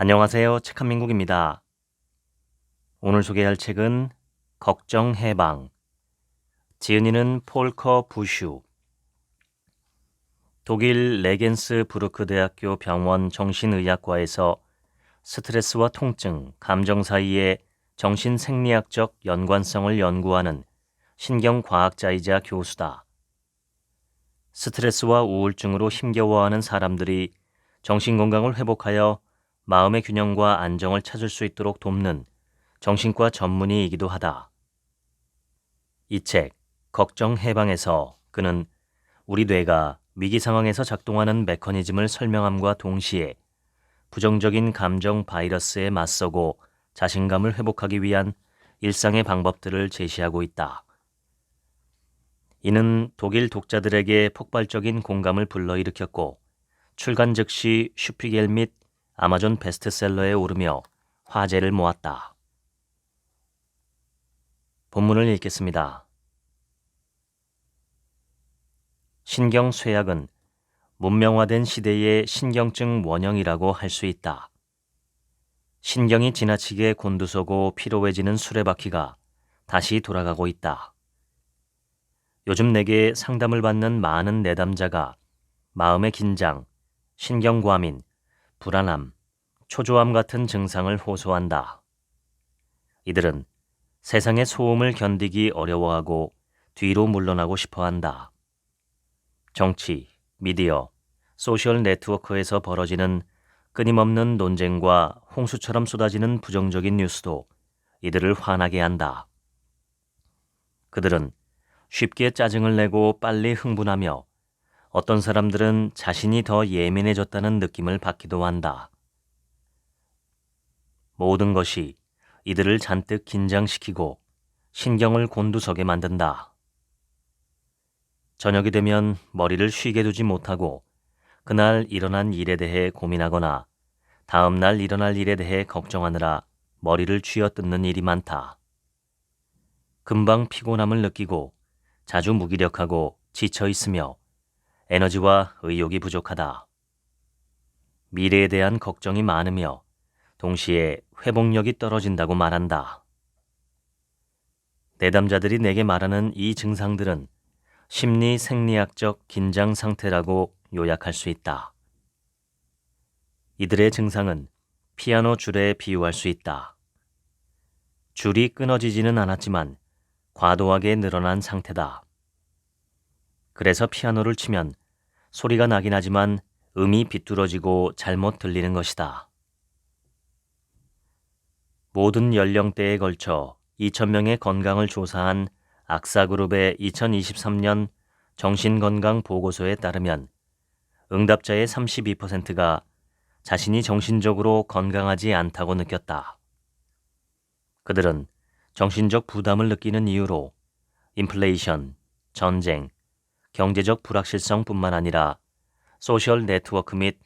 안녕하세요. 책한민국입니다. 오늘 소개할 책은 걱정 해방. 지은이는 폴커 부슈. 독일 레겐스부르크 대학교 병원 정신의학과에서 스트레스와 통증, 감정 사이의 정신생리학적 연관성을 연구하는 신경과학자이자 교수다. 스트레스와 우울증으로 힘겨워하는 사람들이 정신건강을 회복하여 마음의 균형과 안정을 찾을 수 있도록 돕는 정신과 전문의이기도 하다. 이 책, 걱정 해방에서 그는 우리 뇌가 위기 상황에서 작동하는 메커니즘을 설명함과 동시에 부정적인 감정 바이러스에 맞서고 자신감을 회복하기 위한 일상의 방법들을 제시하고 있다. 이는 독일 독자들에게 폭발적인 공감을 불러일으켰고 출간 즉시 슈피겔 및 아마존 베스트셀러에 오르며 화제를 모았다. 본문을 읽겠습니다. 신경쇠약은 문명화된 시대의 신경증 원형이라고 할 수 있다. 신경이 지나치게 곤두서고 피로해지는 수레바퀴가 다시 돌아가고 있다. 요즘 내게 상담을 받는 많은 내담자가 마음의 긴장, 신경과민, 불안함, 초조함 같은 증상을 호소한다. 이들은 세상의 소음을 견디기 어려워하고 뒤로 물러나고 싶어한다. 정치, 미디어, 소셜 네트워크에서 벌어지는 끊임없는 논쟁과 홍수처럼 쏟아지는 부정적인 뉴스도 이들을 화나게 한다. 그들은 쉽게 짜증을 내고 빨리 흥분하며 어떤 사람들은 자신이 더 예민해졌다는 느낌을 받기도 한다. 모든 것이 이들을 잔뜩 긴장시키고 신경을 곤두서게 만든다. 저녁이 되면 머리를 쉬게 두지 못하고 그날 일어난 일에 대해 고민하거나 다음 날 일어날 일에 대해 걱정하느라 머리를 쥐어뜯는 일이 많다. 금방 피곤함을 느끼고 자주 무기력하고 지쳐 있으며 에너지와 의욕이 부족하다. 미래에 대한 걱정이 많으며 동시에 회복력이 떨어진다고 말한다. 내담자들이 내게 말하는 이 증상들은 심리 생리학적 긴장 상태라고 요약할 수 있다. 이들의 증상은 피아노 줄에 비유할 수 있다. 줄이 끊어지지는 않았지만 과도하게 늘어난 상태다. 그래서 피아노를 치면 소리가 나긴 하지만 음이 비뚤어지고 잘못 들리는 것이다. 모든 연령대에 걸쳐 2,000명의 건강을 조사한 악사그룹의 2023년 정신건강 보고서에 따르면 응답자의 32%가 자신이 정신적으로 건강하지 않다고 느꼈다. 그들은 정신적 부담을 느끼는 이유로 인플레이션, 전쟁, 경제적 불확실성뿐만 아니라 소셜 네트워크 및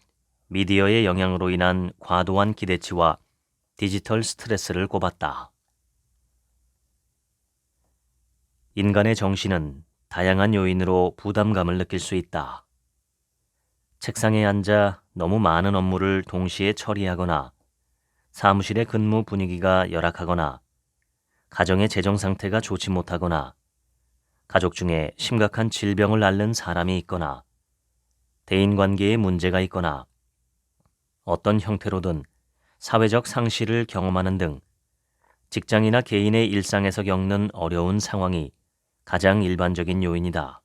미디어의 영향으로 인한 과도한 기대치와 디지털 스트레스를 꼽았다. 인간의 정신은 다양한 요인으로 부담감을 느낄 수 있다. 책상에 앉아 너무 많은 업무를 동시에 처리하거나 사무실의 근무 분위기가 열악하거나 가정의 재정 상태가 좋지 못하거나 가족 중에 심각한 질병을 앓는 사람이 있거나 대인관계에 문제가 있거나 어떤 형태로든 사회적 상실을 경험하는 등 직장이나 개인의 일상에서 겪는 어려운 상황이 가장 일반적인 요인이다.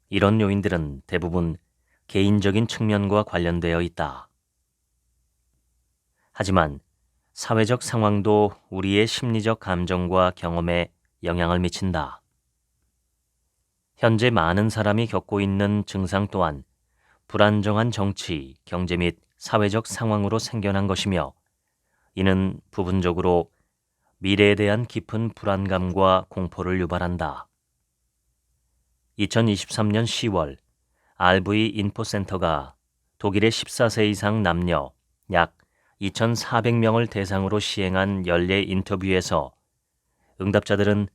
이런 요인들은 대부분 개인적인 측면과 관련되어 있다. 하지만 사회적 상황도 우리의 심리적 감정과 경험에 영향을 미친다. 현재 많은 사람이 겪고 있는 증상 또한 불안정한 정치, 경제 및 사회적 상황으로 생겨난 것이며 이는 부분적으로 미래에 대한 깊은 불안감과 공포를 유발한다. 2023년 10월 RV 인포센터가 독일의 14세 이상 남녀 약 2,400명을 대상으로 시행한 연례 인터뷰에서 응답자들은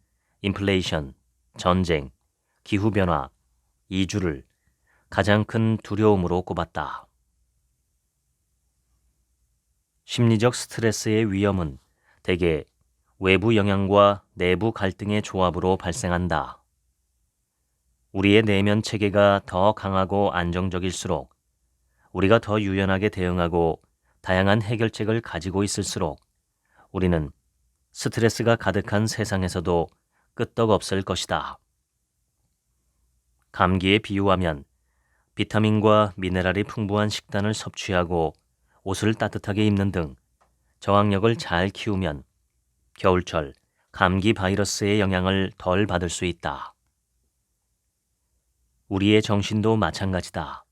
인플레이션, 전쟁, 기후변화, 이주를 가장 큰 두려움으로 꼽았다. 심리적 스트레스의 위험은 대개 외부 영향과 내부 갈등의 조합으로 발생한다. 우리의 내면 체계가 더 강하고 안정적일수록 우리가 더 유연하게 대응하고 다양한 해결책을 가지고 있을수록 우리는 스트레스가 가득한 세상에서도 끄떡없을 것이다. 감기에 비유하면 비타민과 미네랄이 풍부한 식단을 섭취하고 옷을 따뜻하게 입는 등 저항력을 잘 키우면 겨울철 감기 바이러스의 영향을 덜 받을 수 있다. 우리의 정신도 마찬가지다.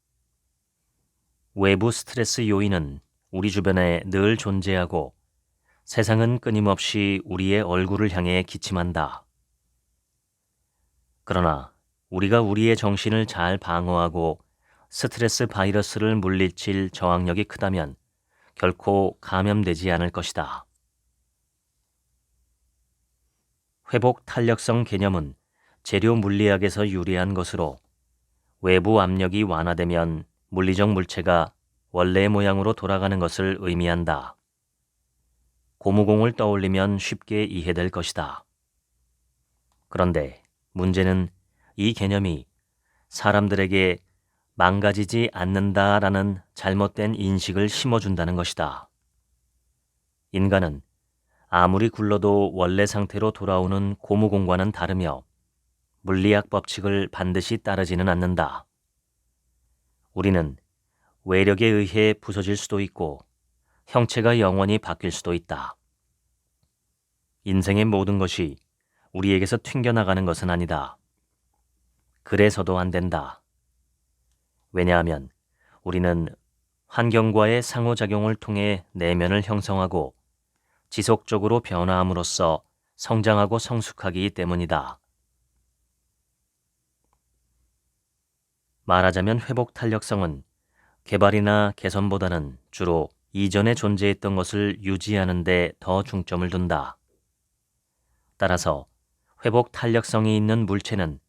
외부 스트레스 요인은 우리 주변에 늘 존재하고 세상은 끊임없이 우리의 얼굴을 향해 기침한다. 그러나 우리가 우리의 정신을 잘 방어하고 스트레스 바이러스를 물리칠 저항력이 크다면 결코 감염되지 않을 것이다. 회복 탄력성 개념은 재료 물리학에서 유래한 것으로 외부 압력이 완화되면 물리적 물체가 원래의 모양으로 돌아가는 것을 의미한다. 고무공을 떠올리면 쉽게 이해될 것이다. 그런데 문제는 이 개념이 사람들에게 망가지지 않는다라는 잘못된 인식을 심어준다는 것이다. 인간은 아무리 굴러도 원래 상태로 돌아오는 고무공과는 다르며 물리학 법칙을 반드시 따르지는 않는다. 우리는 외력에 의해 부서질 수도 있고 형체가 영원히 바뀔 수도 있다. 인생의 모든 것이 우리에게서 튕겨나가는 것은 아니다. 그래서도 안 된다. 왜냐하면 우리는 환경과의 상호작용을 통해 내면을 형성하고 지속적으로 변화함으로써 성장하고 성숙하기 때문이다. 말하자면 회복 탄력성은 개발이나 개선보다는 주로 이전에 존재했던 것을 유지하는 데 더 중점을 둔다. 따라서 회복 탄력성이 있는 물체는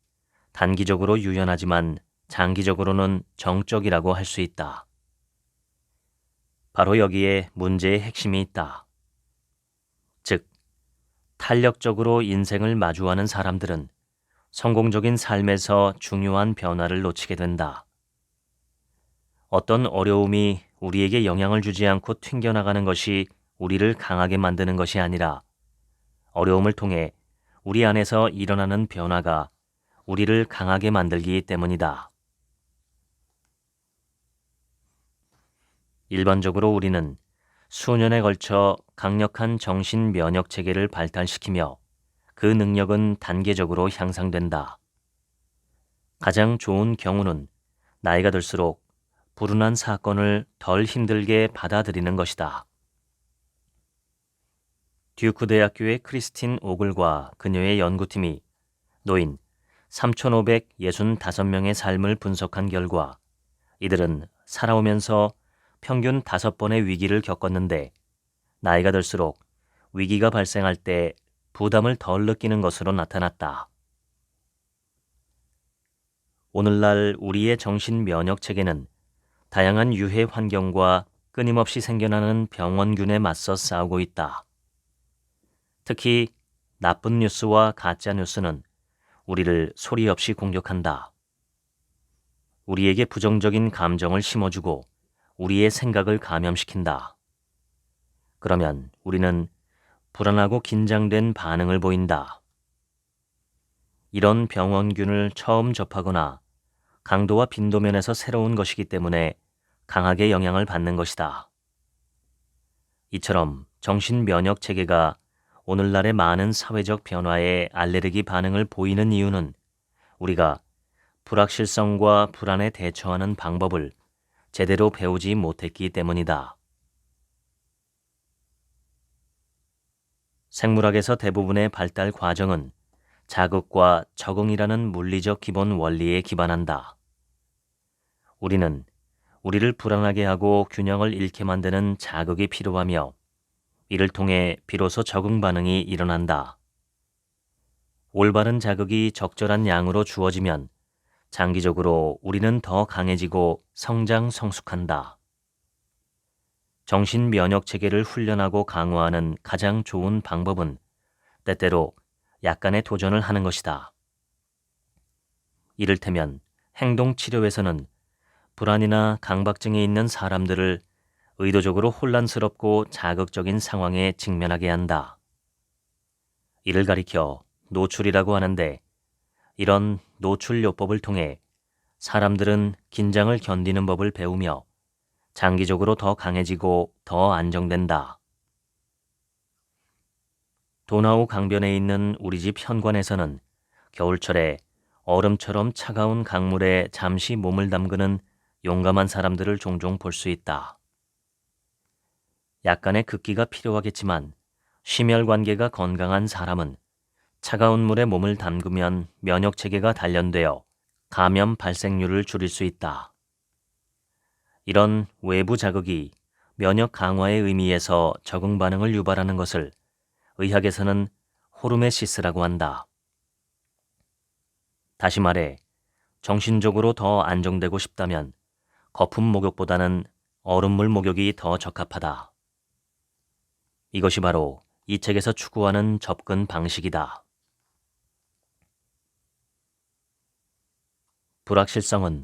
단기적으로 유연하지만 장기적으로는 정적이라고 할 수 있다. 바로 여기에 문제의 핵심이 있다. 즉, 탄력적으로 인생을 마주하는 사람들은 성공적인 삶에서 중요한 변화를 놓치게 된다. 어떤 어려움이 우리에게 영향을 주지 않고 튕겨나가는 것이 우리를 강하게 만드는 것이 아니라 어려움을 통해 우리 안에서 일어나는 변화가 우리를 강하게 만들기 때문이다. 일반적으로 우리는 수년에 걸쳐 강력한 정신 면역 체계를 발달시키며 그 능력은 단계적으로 향상된다. 가장 좋은 경우는 나이가 들수록 불운한 사건을 덜 힘들게 받아들이는 것이다. 듀크 대학교의 크리스틴 오글과 그녀의 연구팀이 노인 3,565명의 삶을 분석한 결과 이들은 살아오면서 평균 5번의 위기를 겪었는데 나이가 들수록 위기가 발생할 때 부담을 덜 느끼는 것으로 나타났다. 오늘날 우리의 정신 면역 체계는 다양한 유해 환경과 끊임없이 생겨나는 병원균에 맞서 싸우고 있다. 특히 나쁜 뉴스와 가짜 뉴스는 우리를 소리 없이 공격한다. 우리에게 부정적인 감정을 심어주고 우리의 생각을 감염시킨다. 그러면 우리는 불안하고 긴장된 반응을 보인다. 이런 병원균을 처음 접하거나 강도와 빈도면에서 새로운 것이기 때문에 강하게 영향을 받는 것이다. 이처럼 정신 면역 체계가 오늘날의 많은 사회적 변화에 알레르기 반응을 보이는 이유는 우리가 불확실성과 불안에 대처하는 방법을 제대로 배우지 못했기 때문이다. 생물학에서 대부분의 발달 과정은 자극과 적응이라는 물리적 기본 원리에 기반한다. 우리는 우리를 불안하게 하고 균형을 잃게 만드는 자극이 필요하며 이를 통해 비로소 적응 반응이 일어난다. 올바른 자극이 적절한 양으로 주어지면 장기적으로 우리는 더 강해지고 성장성숙한다. 정신 면역 체계를 훈련하고 강화하는 가장 좋은 방법은 때때로 약간의 도전을 하는 것이다. 이를테면 행동치료에서는 불안이나 강박증이 있는 사람들을 의도적으로 혼란스럽고 자극적인 상황에 직면하게 한다. 이를 가리켜 노출이라고 하는데, 이런 노출 요법을 통해 사람들은 긴장을 견디는 법을 배우며 장기적으로 더 강해지고 더 안정된다. 도나우 강변에 있는 우리 집 현관에서는 겨울철에 얼음처럼 차가운 강물에 잠시 몸을 담그는 용감한 사람들을 종종 볼 수 있다. 약간의 극기가 필요하겠지만 심혈관계가 건강한 사람은 차가운 물에 몸을 담그면 면역 체계가 단련되어 감염 발생률을 줄일 수 있다. 이런 외부 자극이 면역 강화의 의미에서 적응 반응을 유발하는 것을 의학에서는 호르메시스라고 한다. 다시 말해, 정신적으로 더 안정되고 싶다면 거품 목욕보다는 얼음물 목욕이 더 적합하다. 이것이 바로 이 책에서 추구하는 접근 방식이다. 불확실성은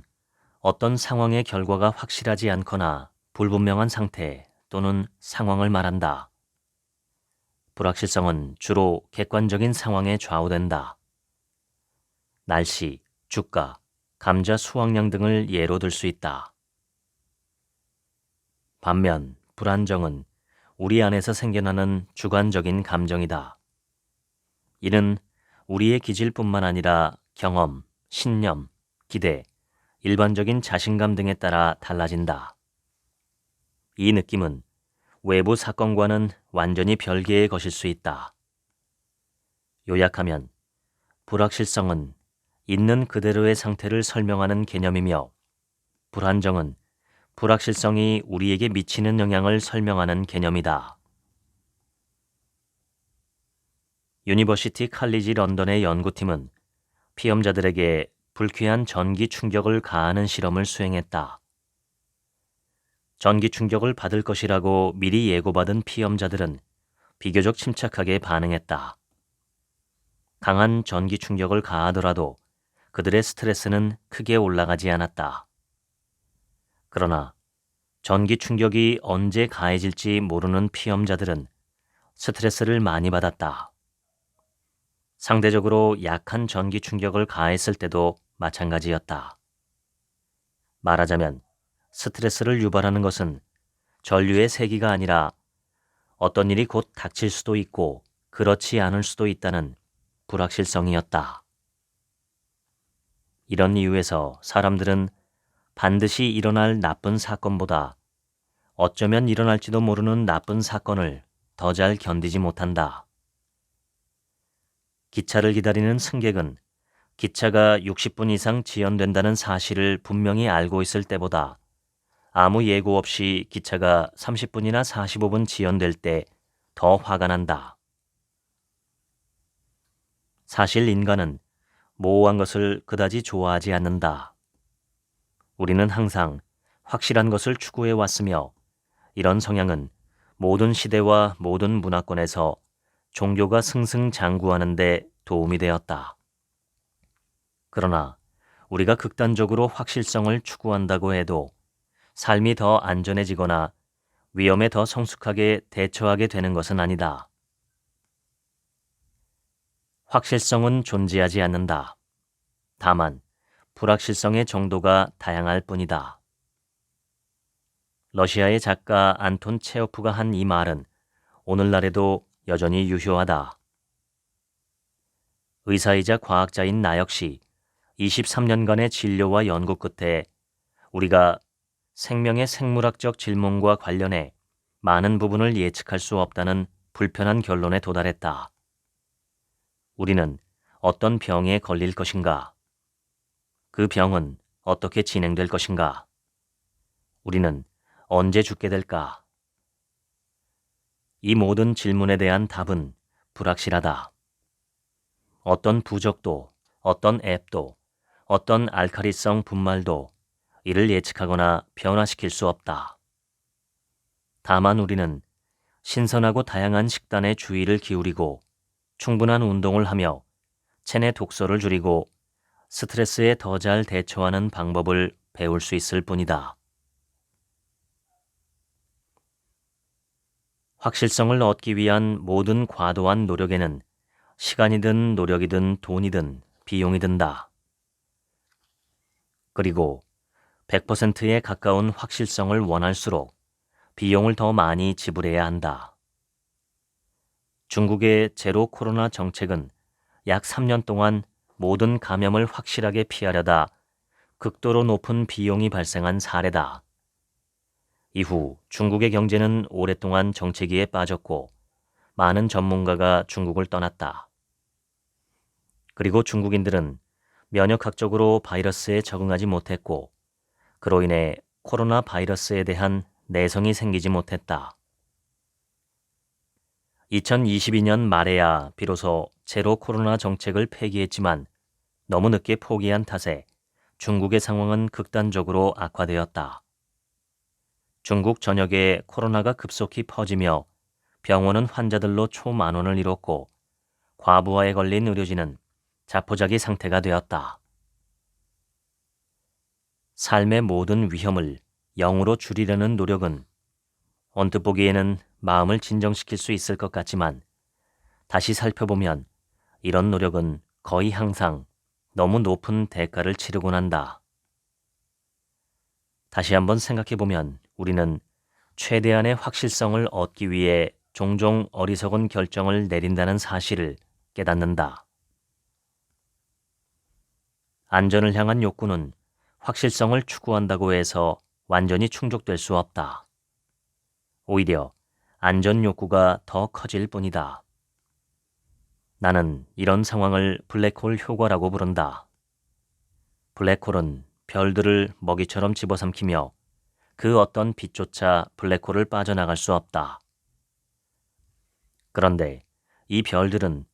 어떤 상황의 결과가 확실하지 않거나 불분명한 상태 또는 상황을 말한다. 불확실성은 주로 객관적인 상황에 좌우된다. 날씨, 주가, 감자 수확량 등을 예로 들 수 있다. 반면 불안정은 우리 안에서 생겨나는 주관적인 감정이다. 이는 우리의 기질뿐만 아니라 경험, 신념, 기대, 일반적인 자신감 등에 따라 달라진다. 이 느낌은 외부 사건과는 완전히 별개의 것일 수 있다. 요약하면 불확실성은 있는 그대로의 상태를 설명하는 개념이며, 불안정은 불확실성이 우리에게 미치는 영향을 설명하는 개념이다. 유니버시티 칼리지 런던의 연구팀은 피험자들에게 불쾌한 전기 충격을 가하는 실험을 수행했다. 전기 충격을 받을 것이라고 미리 예고받은 피험자들은 비교적 침착하게 반응했다. 강한 전기 충격을 가하더라도 그들의 스트레스는 크게 올라가지 않았다. 그러나 전기 충격이 언제 가해질지 모르는 피험자들은 스트레스를 많이 받았다. 상대적으로 약한 전기 충격을 가했을 때도 마찬가지였다. 말하자면 스트레스를 유발하는 것은 전류의 세기가 아니라 어떤 일이 곧 닥칠 수도 있고 그렇지 않을 수도 있다는 불확실성이었다. 이런 이유에서 사람들은 반드시 일어날 나쁜 사건보다 어쩌면 일어날지도 모르는 나쁜 사건을 더 잘 견디지 못한다. 기차를 기다리는 승객은 기차가 60분 이상 지연된다는 사실을 분명히 알고 있을 때보다 아무 예고 없이 기차가 30분이나 45분 지연될 때 더 화가 난다. 사실 인간은 모호한 것을 그다지 좋아하지 않는다. 우리는 항상 확실한 것을 추구해 왔으며, 이런 성향은 모든 시대와 모든 문화권에서 종교가 승승장구하는 데 도움이 되었다. 그러나 우리가 극단적으로 확실성을 추구한다고 해도 삶이 더 안전해지거나 위험에 더 성숙하게 대처하게 되는 것은 아니다. 확실성은 존재하지 않는다. 다만 불확실성의 정도가 다양할 뿐이다. 러시아의 작가 안톤 체호프가 한 이 말은 오늘날에도 여전히 유효하다. 의사이자 과학자인 나 역시 23년간의 진료와 연구 끝에 우리가 생명의 생물학적 질문과 관련해 많은 부분을 예측할 수 없다는 불편한 결론에 도달했다. 우리는 어떤 병에 걸릴 것인가? 그 병은 어떻게 진행될 것인가? 우리는 언제 죽게 될까? 이 모든 질문에 대한 답은 불확실하다. 어떤 부적도, 어떤 앱도, 어떤 알카리성 분말도 이를 예측하거나 변화시킬 수 없다. 다만 우리는 신선하고 다양한 식단에 주의를 기울이고 충분한 운동을 하며 체내 독소를 줄이고 스트레스에 더 잘 대처하는 방법을 배울 수 있을 뿐이다. 확실성을 얻기 위한 모든 과도한 노력에는 시간이든 노력이든 돈이든 비용이 든다. 그리고 100%에 가까운 확실성을 원할수록 비용을 더 많이 지불해야 한다. 중국의 제로 코로나 정책은 약 3년 동안 모든 감염을 확실하게 피하려다 극도로 높은 비용이 발생한 사례다. 이후 중국의 경제는 오랫동안 정체기에 빠졌고 많은 전문가가 중국을 떠났다. 그리고 중국인들은 면역학적으로 바이러스에 적응하지 못했고 그로 인해 코로나 바이러스에 대한 내성이 생기지 못했다. 2022년 말에야 비로소 제로 코로나 정책을 폐기했지만 너무 늦게 포기한 탓에 중국의 상황은 극단적으로 악화되었다. 중국 전역에 코로나가 급속히 퍼지며 병원은 환자들로 초만원을 이뤘고 과부하에 걸린 의료진은 자포자기 상태가 되었다. 삶의 모든 위험을 0으로 줄이려는 노력은 언뜻 보기에는 마음을 진정시킬 수 있을 것 같지만 다시 살펴보면 이런 노력은 거의 항상 너무 높은 대가를 치르곤 한다. 다시 한번 생각해보면 우리는 최대한의 확실성을 얻기 위해 종종 어리석은 결정을 내린다는 사실을 깨닫는다. 안전을 향한 욕구는 확실성을 추구한다고 해서 완전히 충족될 수 없다. 오히려 안전 욕구가 더 커질 뿐이다. 나는 이런 상황을 블랙홀 효과라고 부른다. 블랙홀은 별들을 먹이처럼 집어삼키며 그 어떤 빛조차 블랙홀을 빠져나갈 수 없다. 그런데 이 별들은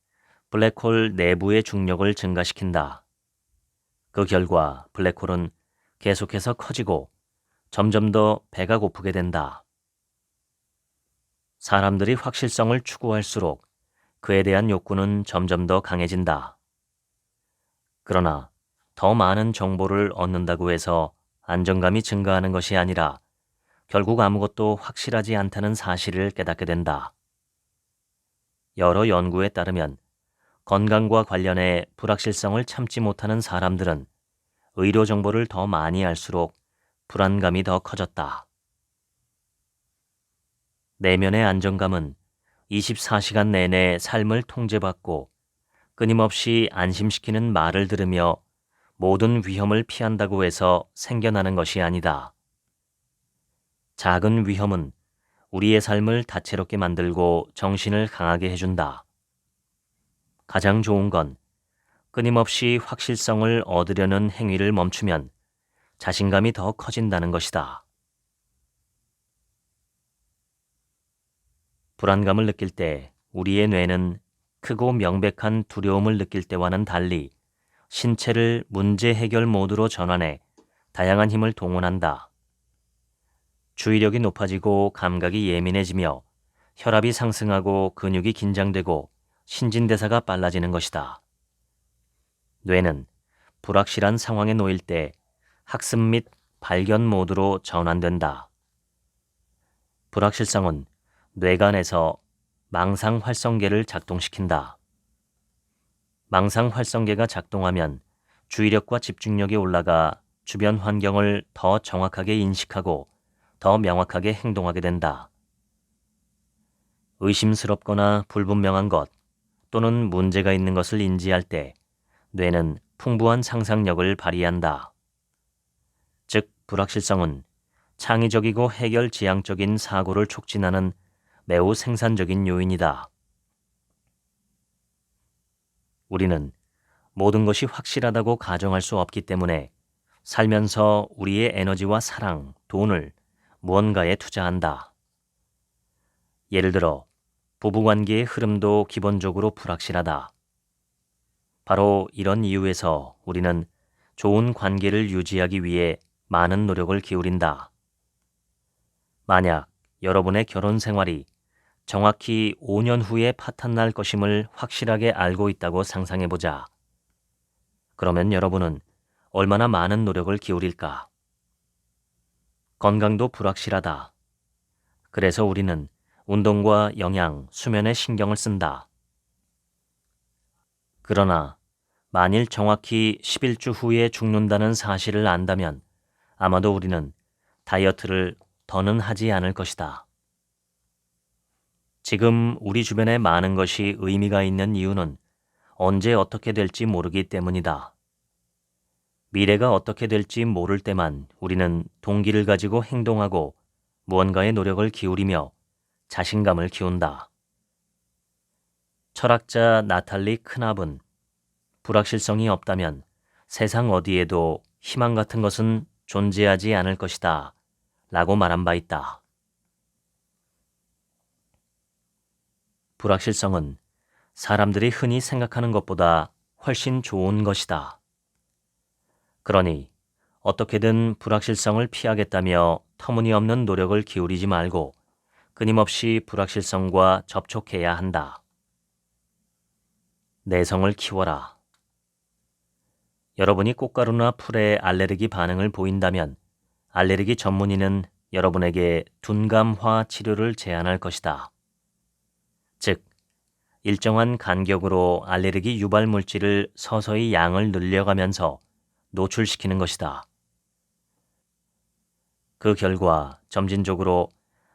블랙홀 내부의 중력을 증가시킨다. 그 결과 블랙홀은 계속해서 커지고 점점 더 배가 고프게 된다. 사람들이 확실성을 추구할수록 그에 대한 욕구는 점점 더 강해진다. 그러나 더 많은 정보를 얻는다고 해서 안정감이 증가하는 것이 아니라 결국 아무것도 확실하지 않다는 사실을 깨닫게 된다. 여러 연구에 따르면 건강과 관련해 불확실성을 참지 못하는 사람들은 의료 정보를 더 많이 알수록 불안감이 더 커졌다. 내면의 안정감은 24시간 내내 삶을 통제받고 끊임없이 안심시키는 말을 들으며 모든 위험을 피한다고 해서 생겨나는 것이 아니다. 작은 위험은 우리의 삶을 다채롭게 만들고 정신을 강하게 해준다. 가장 좋은 건 끊임없이 확실성을 얻으려는 행위를 멈추면 자신감이 더 커진다는 것이다. 불안감을 느낄 때 우리의 뇌는 크고 명백한 두려움을 느낄 때와는 달리 신체를 문제 해결 모드로 전환해 다양한 힘을 동원한다. 주의력이 높아지고 감각이 예민해지며 혈압이 상승하고 근육이 긴장되고 신진대사가 빨라지는 것이다. 뇌는 불확실한 상황에 놓일 때 학습 및 발견 모드로 전환된다. 불확실성은 뇌간에서 망상활성계를 작동시킨다. 망상활성계가 작동하면 주의력과 집중력이 올라가 주변 환경을 더 정확하게 인식하고 더 명확하게 행동하게 된다. 의심스럽거나 불분명한 것 또는 문제가 있는 것을 인지할 때 뇌는 풍부한 상상력을 발휘한다. 즉, 불확실성은 창의적이고 해결 지향적인 사고를 촉진하는 매우 생산적인 요인이다. 우리는 모든 것이 확실하다고 가정할 수 없기 때문에 살면서 우리의 에너지와 사랑, 돈을 무언가에 투자한다. 예를 들어 부부관계의 흐름도 기본적으로 불확실하다. 바로 이런 이유에서 우리는 좋은 관계를 유지하기 위해 많은 노력을 기울인다. 만약 여러분의 결혼 생활이 정확히 5년 후에 파탄날 것임을 확실하게 알고 있다고 상상해보자. 그러면 여러분은 얼마나 많은 노력을 기울일까? 건강도 불확실하다. 그래서 우리는 운동과 영양, 수면에 신경을 쓴다. 그러나 만일 정확히 11주 후에 죽는다는 사실을 안다면 아마도 우리는 다이어트를 더는 하지 않을 것이다. 지금 우리 주변에 많은 것이 의미가 있는 이유는 언제 어떻게 될지 모르기 때문이다. 미래가 어떻게 될지 모를 때만 우리는 동기를 가지고 행동하고 무언가의 노력을 기울이며 자신감을 키운다. 철학자 나탈리 크납은 불확실성이 없다면 세상 어디에도 희망 같은 것은 존재하지 않을 것이다 라고 말한 바 있다. 불확실성은 사람들이 흔히 생각하는 것보다 훨씬 좋은 것이다. 그러니 어떻게든 불확실성을 피하겠다며 터무니없는 노력을 기울이지 말고 끊임없이 불확실성과 접촉해야 한다. 내성을 키워라. 여러분이 꽃가루나 풀에 알레르기 반응을 보인다면 알레르기 전문의는 여러분에게 둔감화 치료를 제안할 것이다. 즉, 일정한 간격으로 알레르기 유발 물질을 서서히 양을 늘려가면서 노출시키는 것이다. 그 결과 점진적으로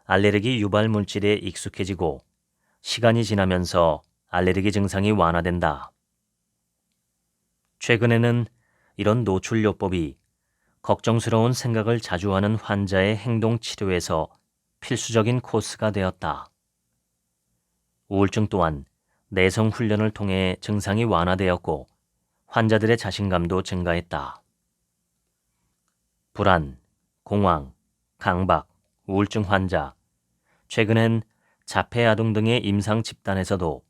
알레르기 유발 물질에 익숙해지고 시간이 지나면서 알레르기 증상이 완화된다. 최근에는 이런 노출요법이 걱정스러운 생각을 자주 하는 환자의 행동 치료에서 필수적인 코스가 되었다. 우울증 또한 내성 훈련을 통해 증상이 완화되었고 환자들의 자신감도 증가했다. 불안, 공황, 강박, 우울증 환자, 최근엔 자폐아동 등의 임상 집단에서도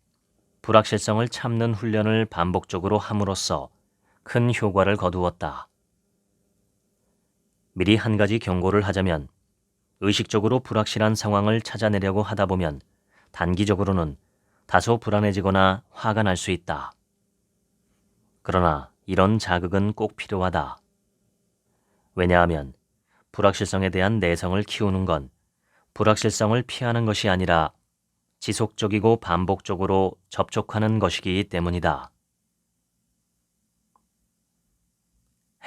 불확실성을 참는 훈련을 반복적으로 함으로써 큰 효과를 거두었다. 미리 한 가지 경고를 하자면 의식적으로 불확실한 상황을 찾아내려고 하다 보면 단기적으로는 다소 불안해지거나 화가 날 수 있다. 그러나 이런 자극은 꼭 필요하다. 왜냐하면 불확실성에 대한 내성을 키우는 건 불확실성을 피하는 것이 아니라 지속적이고 반복적으로 접촉하는 것이기 때문이다.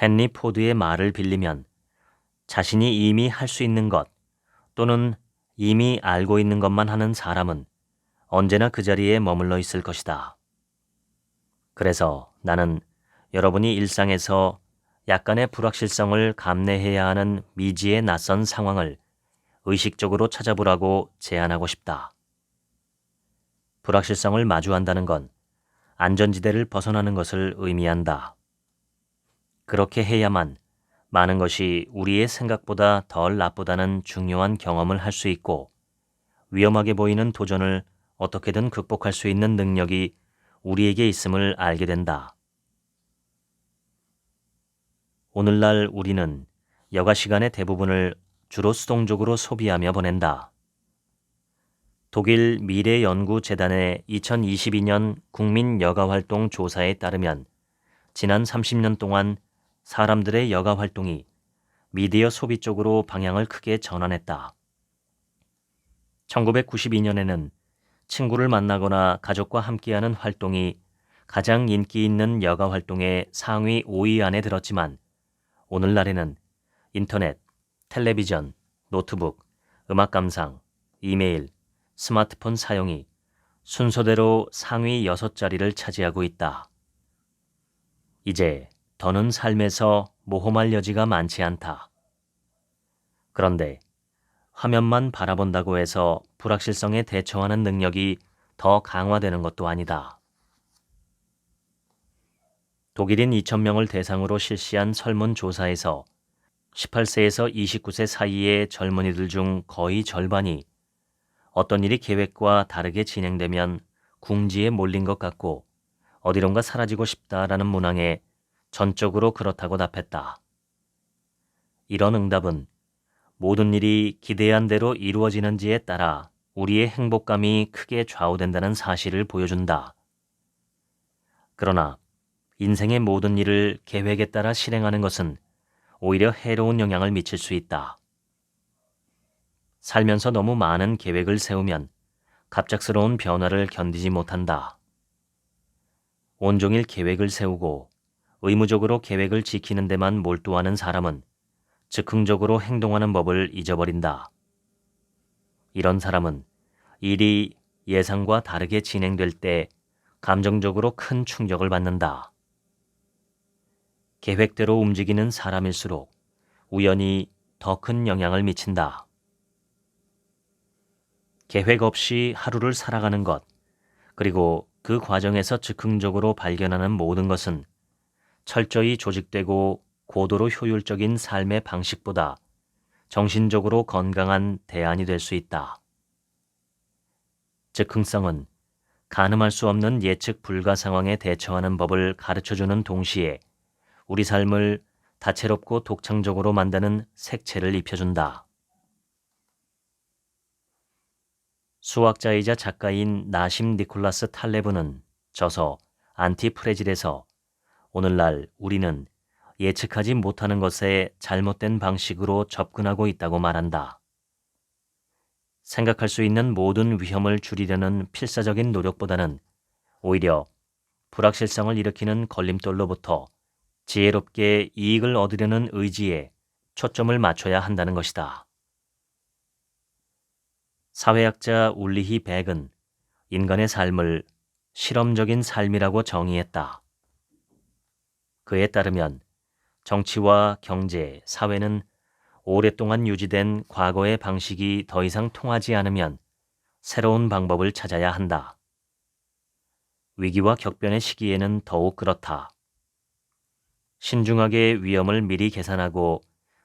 헨리 포드의 말을 빌리면 자신이 이미 할 수 있는 것 또는 이미 알고 있는 것만 하는 사람은 언제나 그 자리에 머물러 있을 것이다. 그래서 나는 여러분이 일상에서 약간의 불확실성을 감내해야 하는 미지의 낯선 상황을 의식적으로 찾아보라고 제안하고 싶다. 불확실성을 마주한다는 건 안전지대를 벗어나는 것을 의미한다. 그렇게 해야만 많은 것이 우리의 생각보다 덜 나쁘다는 중요한 경험을 할 수 있고 위험하게 보이는 도전을 어떻게든 극복할 수 있는 능력이 우리에게 있음을 알게 된다. 오늘날 우리는 여가 시간의 대부분을 주로 수동적으로 소비하며 보낸다. 독일 미래연구재단의 2022년 국민 여가활동 조사에 따르면 지난 30년 동안 사람들의 여가활동이 미디어 소비 쪽으로 방향을 크게 전환했다. 1992년에는 친구를 만나거나 가족과 함께하는 활동이 가장 인기 있는 여가활동의 상위 5위 안에 들었지만 오늘날에는 인터넷, 텔레비전, 노트북, 음악 감상, 이메일, 스마트폰 사용이 순서대로 상위 6자리를 차지하고 있다. 이제 더는 삶에서 모험할 여지가 많지 않다. 그런데 화면만 바라본다고 해서 불확실성에 대처하는 능력이 더 강화되는 것도 아니다. 독일인 2,000명을 대상으로 실시한 설문조사에서 18세에서 29세 사이의 젊은이들 중 거의 절반이 어떤 일이 계획과 다르게 진행되면 궁지에 몰린 것 같고 어디론가 사라지고 싶다라는 문항에 전적으로 그렇다고 답했다. 이런 응답은 모든 일이 기대한 대로 이루어지는지에 따라 우리의 행복감이 크게 좌우된다는 사실을 보여준다. 그러나 인생의 모든 일을 계획에 따라 실행하는 것은 오히려 해로운 영향을 미칠 수 있다. 살면서 너무 많은 계획을 세우면 갑작스러운 변화를 견디지 못한다. 온종일 계획을 세우고 의무적으로 계획을 지키는 데만 몰두하는 사람은 즉흥적으로 행동하는 법을 잊어버린다. 이런 사람은 일이 예상과 다르게 진행될 때 감정적으로 큰 충격을 받는다. 계획대로 움직이는 사람일수록 우연히 더 큰 영향을 미친다. 계획 없이 하루를 살아가는 것, 그리고 그 과정에서 즉흥적으로 발견하는 모든 것은 철저히 조직되고 고도로 효율적인 삶의 방식보다 정신적으로 건강한 대안이 될 수 있다. 즉흥성은 가늠할 수 없는 예측 불가 상황에 대처하는 법을 가르쳐주는 동시에 우리 삶을 다채롭고 독창적으로 만드는 색채를 입혀준다. 수학자이자 작가인 나심 니콜라스 탈레브는 저서 안티프레질에서 오늘날 우리는 예측하지 못하는 것에 잘못된 방식으로 접근하고 있다고 말한다. 생각할 수 있는 모든 위험을 줄이려는 필사적인 노력보다는 오히려 불확실성을 일으키는 걸림돌로부터 지혜롭게 이익을 얻으려는 의지에 초점을 맞춰야 한다는 것이다. 사회학자 울리히 백은 인간의 삶을 실험적인 삶이라고 정의했다. 그에 따르면 정치와 경제, 사회는 오랫동안 유지된 과거의 방식이 더 이상 통하지 않으면 새로운 방법을 찾아야 한다. 위기와 격변의 시기에는 더욱 그렇다. 신중하게 위험을 미리 계산하고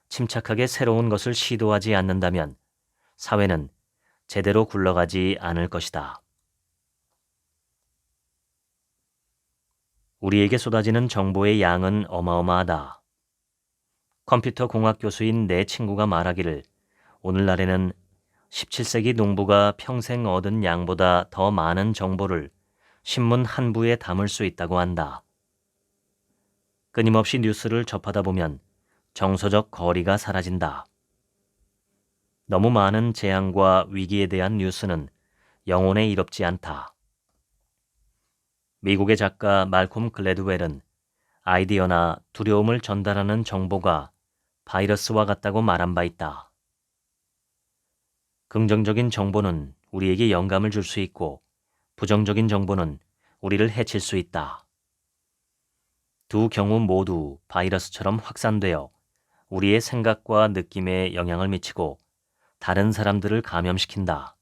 침착하게 새로운 것을 시도하지 않는다면 사회는 제대로 굴러가지 않을 것이다. 우리에게 쏟아지는 정보의 양은 어마어마하다. 컴퓨터 공학 교수인 내 친구가 말하기를 오늘날에는 17세기 농부가 평생 얻은 양보다 더 많은 정보를 신문 한 부에 담을 수 있다고 한다. 끊임없이 뉴스를 접하다 보면 정서적 거리가 사라진다. 너무 많은 재앙과 위기에 대한 뉴스는 영혼에 이롭지 않다. 미국의 작가 말콤 글래드웰은 아이디어나 두려움을 전달하는 정보가 바이러스와 같다고 말한 바 있다. 긍정적인 정보는 우리에게 영감을 줄 수 있고 부정적인 정보는 우리를 해칠 수 있다. 두 경우 모두 바이러스처럼 확산되어 우리의 생각과 느낌에 영향을 미치고 다른 사람들을 감염시킨다.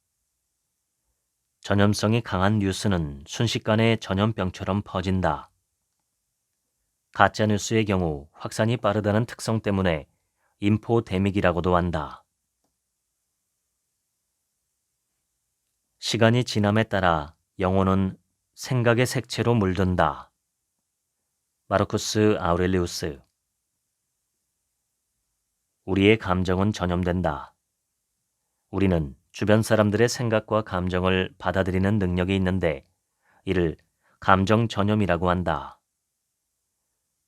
전염성이 강한 뉴스는 순식간에 전염병처럼 퍼진다. 가짜뉴스의 경우 확산이 빠르다는 특성 때문에 인포데믹이라고도 한다. 시간이 지남에 따라 영혼은 생각의 색채로 물든다. 마르쿠스 아우렐리우스. 우리의 감정은 전염된다. 우리는 주변 사람들의 생각과 감정을 받아들이는 능력이 있는데 이를 감정 전염이라고 한다.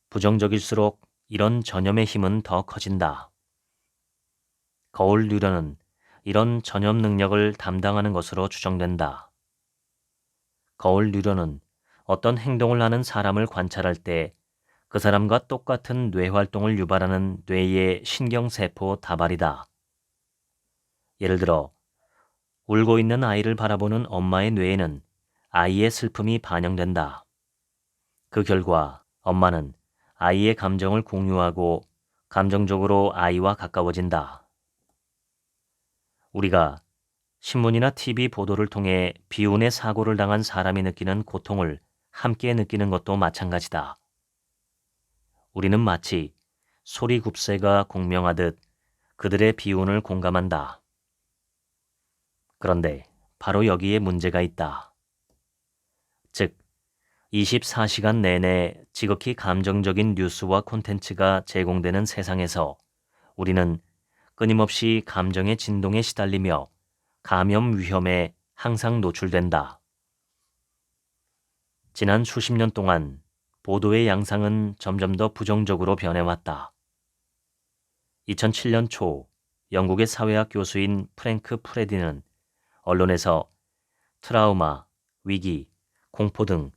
부정적일수록 이런 전염의 힘은 더 커진다. 거울 유려는 이런 전염 능력을 담당하는 것으로 추정된다. 거울 유려는 어떤 행동을 하는 사람을 관찰할 때 그 사람과 똑같은 뇌 활동을 유발하는 뇌의 신경세포 다발이다. 예를 들어 울고 있는 아이를 바라보는 엄마의 뇌에는 아이의 슬픔이 반영된다. 그 결과 엄마는 아이의 감정을 공유하고 감정적으로 아이와 가까워진다. 우리가 신문이나 TV 보도를 통해 비운의 사고를 당한 사람이 느끼는 고통을 함께 느끼는 것도 마찬가지다. 우리는 마치 소리굽새가 공명하듯 그들의 비운을 공감한다. 그런데 바로 여기에 문제가 있다. 즉, 24시간 내내 지극히 감정적인 뉴스와 콘텐츠가 제공되는 세상에서 우리는 끊임없이 감정의 진동에 시달리며 감염 위험에 항상 노출된다. 지난 수십 년 동안 보도의 양상은 점점 더 부정적으로 변해왔다. 2007년 초 영국의 사회학 교수인 프랭크 프레디는 언론에서 트라우마, 위기, 공포 등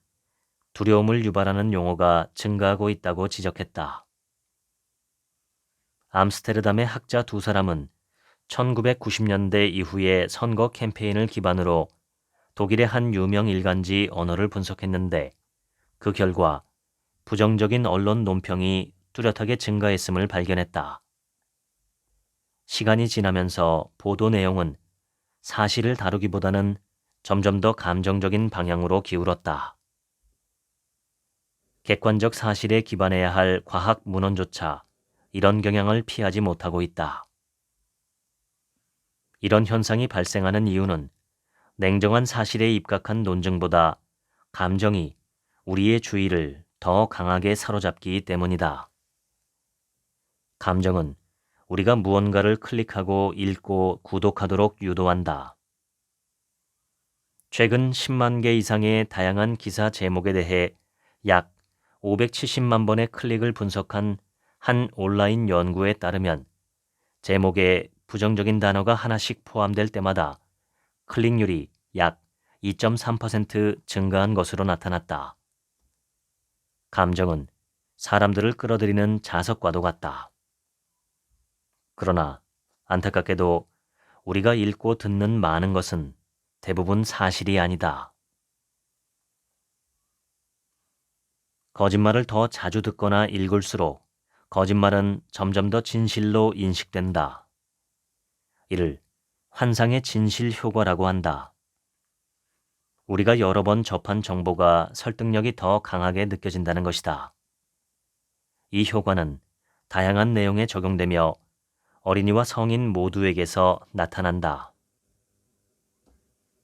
두려움을 유발하는 용어가 증가하고 있다고 지적했다. 암스테르담의 학자 두 사람은 1990년대 이후의 선거 캠페인을 기반으로 독일의 한 유명 일간지 언어를 분석했는데 그 결과 부정적인 언론 논평이 뚜렷하게 증가했음을 발견했다. 시간이 지나면서 보도 내용은 사실을 다루기보다는 점점 더 감정적인 방향으로 기울었다. 객관적 사실에 기반해야 할 과학 문헌조차 이런 경향을 피하지 못하고 있다. 이런 현상이 발생하는 이유는 냉정한 사실에 입각한 논증보다 감정이 우리의 주의를 더 강하게 사로잡기 때문이다. 감정은 우리가 무언가를 클릭하고 읽고 구독하도록 유도한다. 최근 10만 개 이상의 다양한 기사 제목에 대해 약 570만 번의 클릭을 분석한 한 온라인 연구에 따르면 제목에 부정적인 단어가 하나씩 포함될 때마다 클릭률이 약 2.3% 증가한 것으로 나타났다. 감정은 사람들을 끌어들이는 자석과도 같다. 그러나 안타깝게도 우리가 읽고 듣는 많은 것은 대부분 사실이 아니다. 거짓말을 더 자주 듣거나 읽을수록 거짓말은 점점 더 진실로 인식된다. 이를 환상의 진실 효과라고 한다. 우리가 여러 번 접한 정보가 설득력이 더 강하게 느껴진다는 것이다. 이 효과는 다양한 내용에 적용되며 어린이와 성인 모두에게서 나타난다.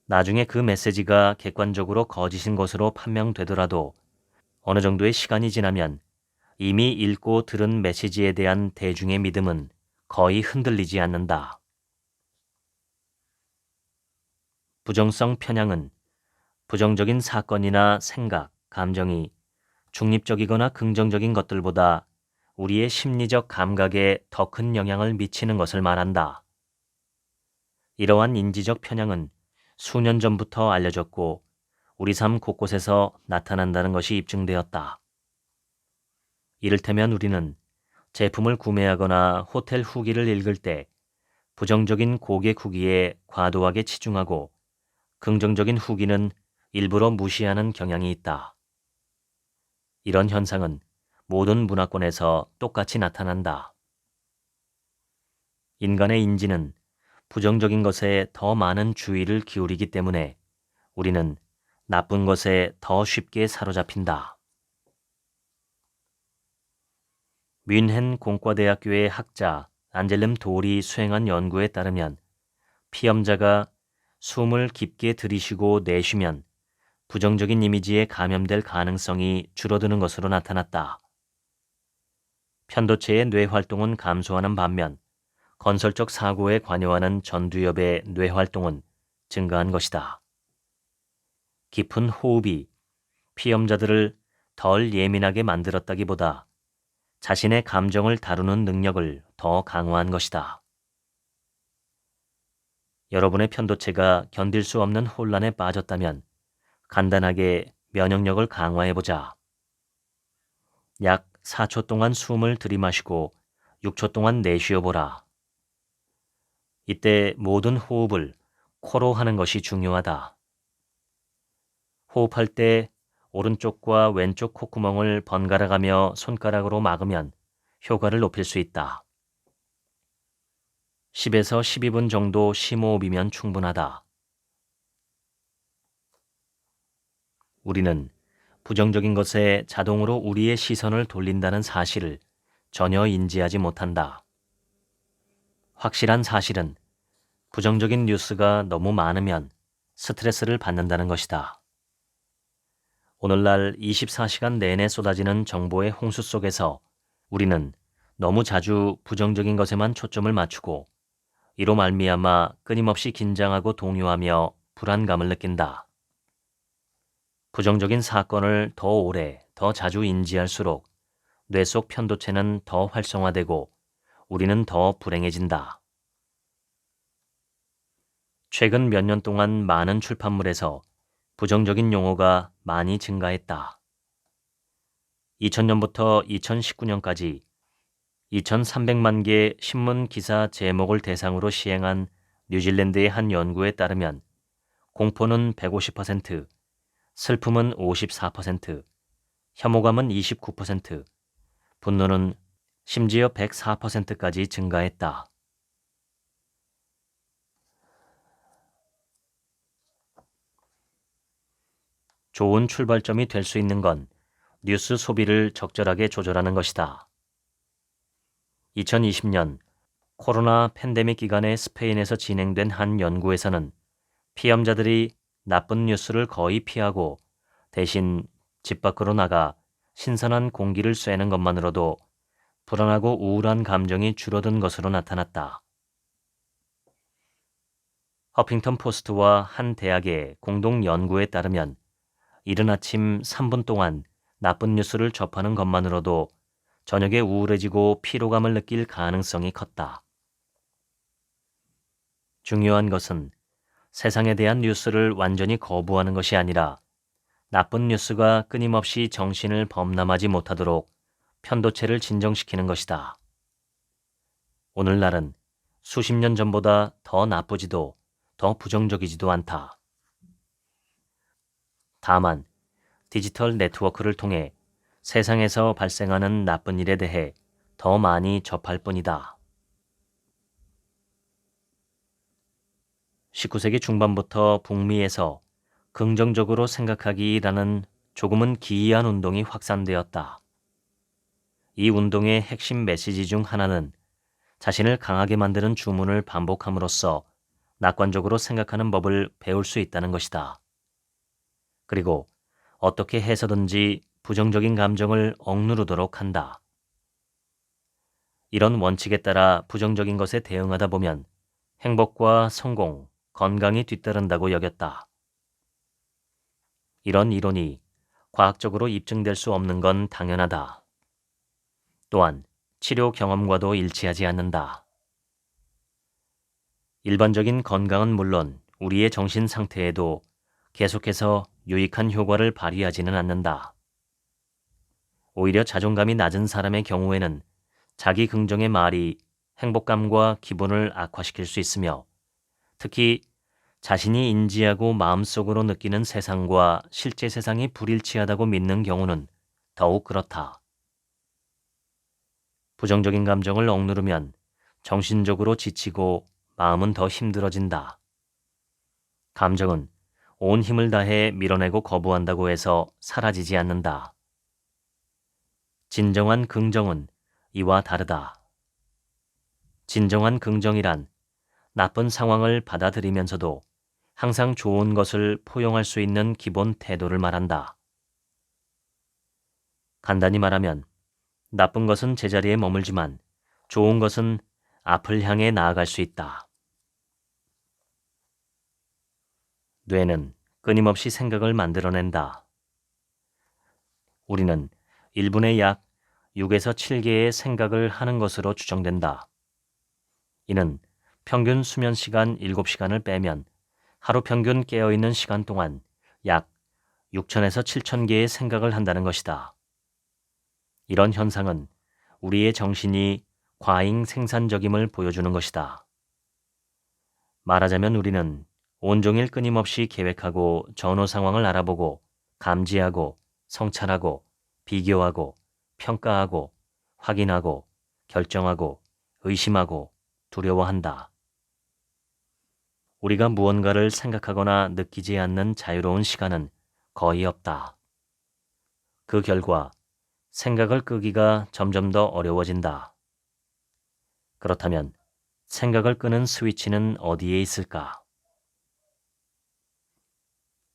나중에 그 메시지가 객관적으로 거짓인 것으로 판명되더라도 어느 정도의 시간이 지나면 이미 읽고 들은 메시지에 대한 대중의 믿음은 거의 흔들리지 않는다. 부정성 편향은 부정적인 사건이나 생각, 감정이 중립적이거나 긍정적인 것들보다 우리의 심리적 감각에 더 큰 영향을 미치는 것을 말한다. 이러한 인지적 편향은 수년 전부터 알려졌고 우리 삶 곳곳에서 나타난다는 것이 입증되었다. 이를테면 우리는 제품을 구매하거나 호텔 후기를 읽을 때 부정적인 고객 후기에 과도하게 치중하고 긍정적인 후기는 일부러 무시하는 경향이 있다. 이런 현상은 모든 문화권에서 똑같이 나타난다. 인간의 인지는 부정적인 것에 더 많은 주의를 기울이기 때문에 우리는 나쁜 것에 더 쉽게 사로잡힌다. 뮌헨 공과대학교의 학자 안젤름 도리 수행한 연구에 따르면 피험자가 숨을 깊게 들이쉬고 내쉬면 부정적인 이미지에 감염될 가능성이 줄어드는 것으로 나타났다. 편도체의 뇌 활동은 감소하는 반면 건설적 사고에 관여하는 전두엽의 뇌 활동은 증가한 것이다. 깊은 호흡이 피험자들을 덜 예민하게 만들었다기보다 자신의 감정을 다루는 능력을 더 강화한 것이다. 여러분의 편도체가 견딜 수 없는 혼란에 빠졌다면 간단하게 면역력을 강화해보자. 약 4초 동안 숨을 들이마시고 6초 동안 내쉬어보라. 이때 모든 호흡을 코로 하는 것이 중요하다. 호흡할 때 오른쪽과 왼쪽 콧구멍을 번갈아 가며 손가락으로 막으면 효과를 높일 수 있다. 10에서 12분 정도 심호흡이면 충분하다. 우리는 부정적인 것에 자동으로 우리의 시선을 돌린다는 사실을 전혀 인지하지 못한다. 확실한 사실은 부정적인 뉴스가 너무 많으면 스트레스를 받는다는 것이다. 오늘날 24시간 내내 쏟아지는 정보의 홍수 속에서 우리는 너무 자주 부정적인 것에만 초점을 맞추고 이로 말미암아 끊임없이 긴장하고 동요하며 불안감을 느낀다. 부정적인 사건을 더 오래, 더 자주 인지할수록 뇌 속 편도체는 더 활성화되고 우리는 더 불행해진다. 최근 몇 년 동안 많은 출판물에서 부정적인 용어가 많이 증가했다. 2000년부터 2019년까지 2300만 개 신문 기사 제목을 대상으로 시행한 뉴질랜드의 한 연구에 따르면 공포는 150%, 슬픔은 54%, 혐오감은 29%, 분노는 심지어 104%까지 증가했다. 좋은 출발점이 될 수 있는 건 뉴스 소비를 적절하게 조절하는 것이다. 2020년 코로나 팬데믹 기간에 스페인에서 진행된 한 연구에서는 피험자들이 나쁜 뉴스를 거의 피하고 대신 집 밖으로 나가 신선한 공기를 쐬는 것만으로도 불안하고 우울한 감정이 줄어든 것으로 나타났다. 허핑턴 포스트와 한 대학의 공동 연구에 따르면 이른 아침 3분 동안 나쁜 뉴스를 접하는 것만으로도 저녁에 우울해지고 피로감을 느낄 가능성이 컸다. 중요한 것은 세상에 대한 뉴스를 완전히 거부하는 것이 아니라 나쁜 뉴스가 끊임없이 정신을 범람하지 못하도록 편도체를 진정시키는 것이다. 오늘날은 수십 년 전보다 더 나쁘지도 더 부정적이지도 않다. 다만 디지털 네트워크를 통해 세상에서 발생하는 나쁜 일에 대해 더 많이 접할 뿐이다. 19세기 중반부터 북미에서 긍정적으로 생각하기라는 조금은 기이한 운동이 확산되었다. 이 운동의 핵심 메시지 중 하나는 자신을 강하게 만드는 주문을 반복함으로써 낙관적으로 생각하는 법을 배울 수 있다는 것이다. 그리고 어떻게 해서든지 부정적인 감정을 억누르도록 한다. 이런 원칙에 따라 부정적인 것에 대응하다 보면 행복과 성공, 건강이 뒤따른다고 여겼다. 이런 이론이 과학적으로 입증될 수 없는 건 당연하다. 또한 치료 경험과도 일치하지 않는다. 일반적인 건강은 물론 우리의 정신 상태에도 계속해서 유익한 효과를 발휘하지는 않는다. 오히려 자존감이 낮은 사람의 경우에는 자기 긍정의 말이 행복감과 기분을 악화시킬 수 있으며 특히 자신이 인지하고 마음속으로 느끼는 세상과 실제 세상이 불일치하다고 믿는 경우는 더욱 그렇다. 부정적인 감정을 억누르면 정신적으로 지치고 마음은 더 힘들어진다. 감정은 온 힘을 다해 밀어내고 거부한다고 해서 사라지지 않는다. 진정한 긍정은 이와 다르다. 진정한 긍정이란 나쁜 상황을 받아들이면서도 항상 좋은 것을 포용할 수 있는 기본 태도를 말한다. 간단히 말하면 나쁜 것은 제자리에 머물지만 좋은 것은 앞을 향해 나아갈 수 있다. 뇌는 끊임없이 생각을 만들어낸다. 우리는 1분에 약 6에서 7개의 생각을 하는 것으로 추정된다. 이는 평균 수면 시간 7시간을 빼면 하루 평균 깨어있는 시간 동안 약 6천에서 7천 개의 생각을 한다는 것이다. 이런 현상은 우리의 정신이 과잉 생산적임을 보여주는 것이다. 말하자면 우리는 온종일 끊임없이 계획하고 전후 상황을 알아보고 감지하고 성찰하고 비교하고 평가하고 확인하고 결정하고 의심하고 두려워한다. 우리가 무언가를 생각하거나 느끼지 않는 자유로운 시간은 거의 없다. 그 결과 생각을 끄기가 점점 더 어려워진다. 그렇다면 생각을 끄는 스위치는 어디에 있을까?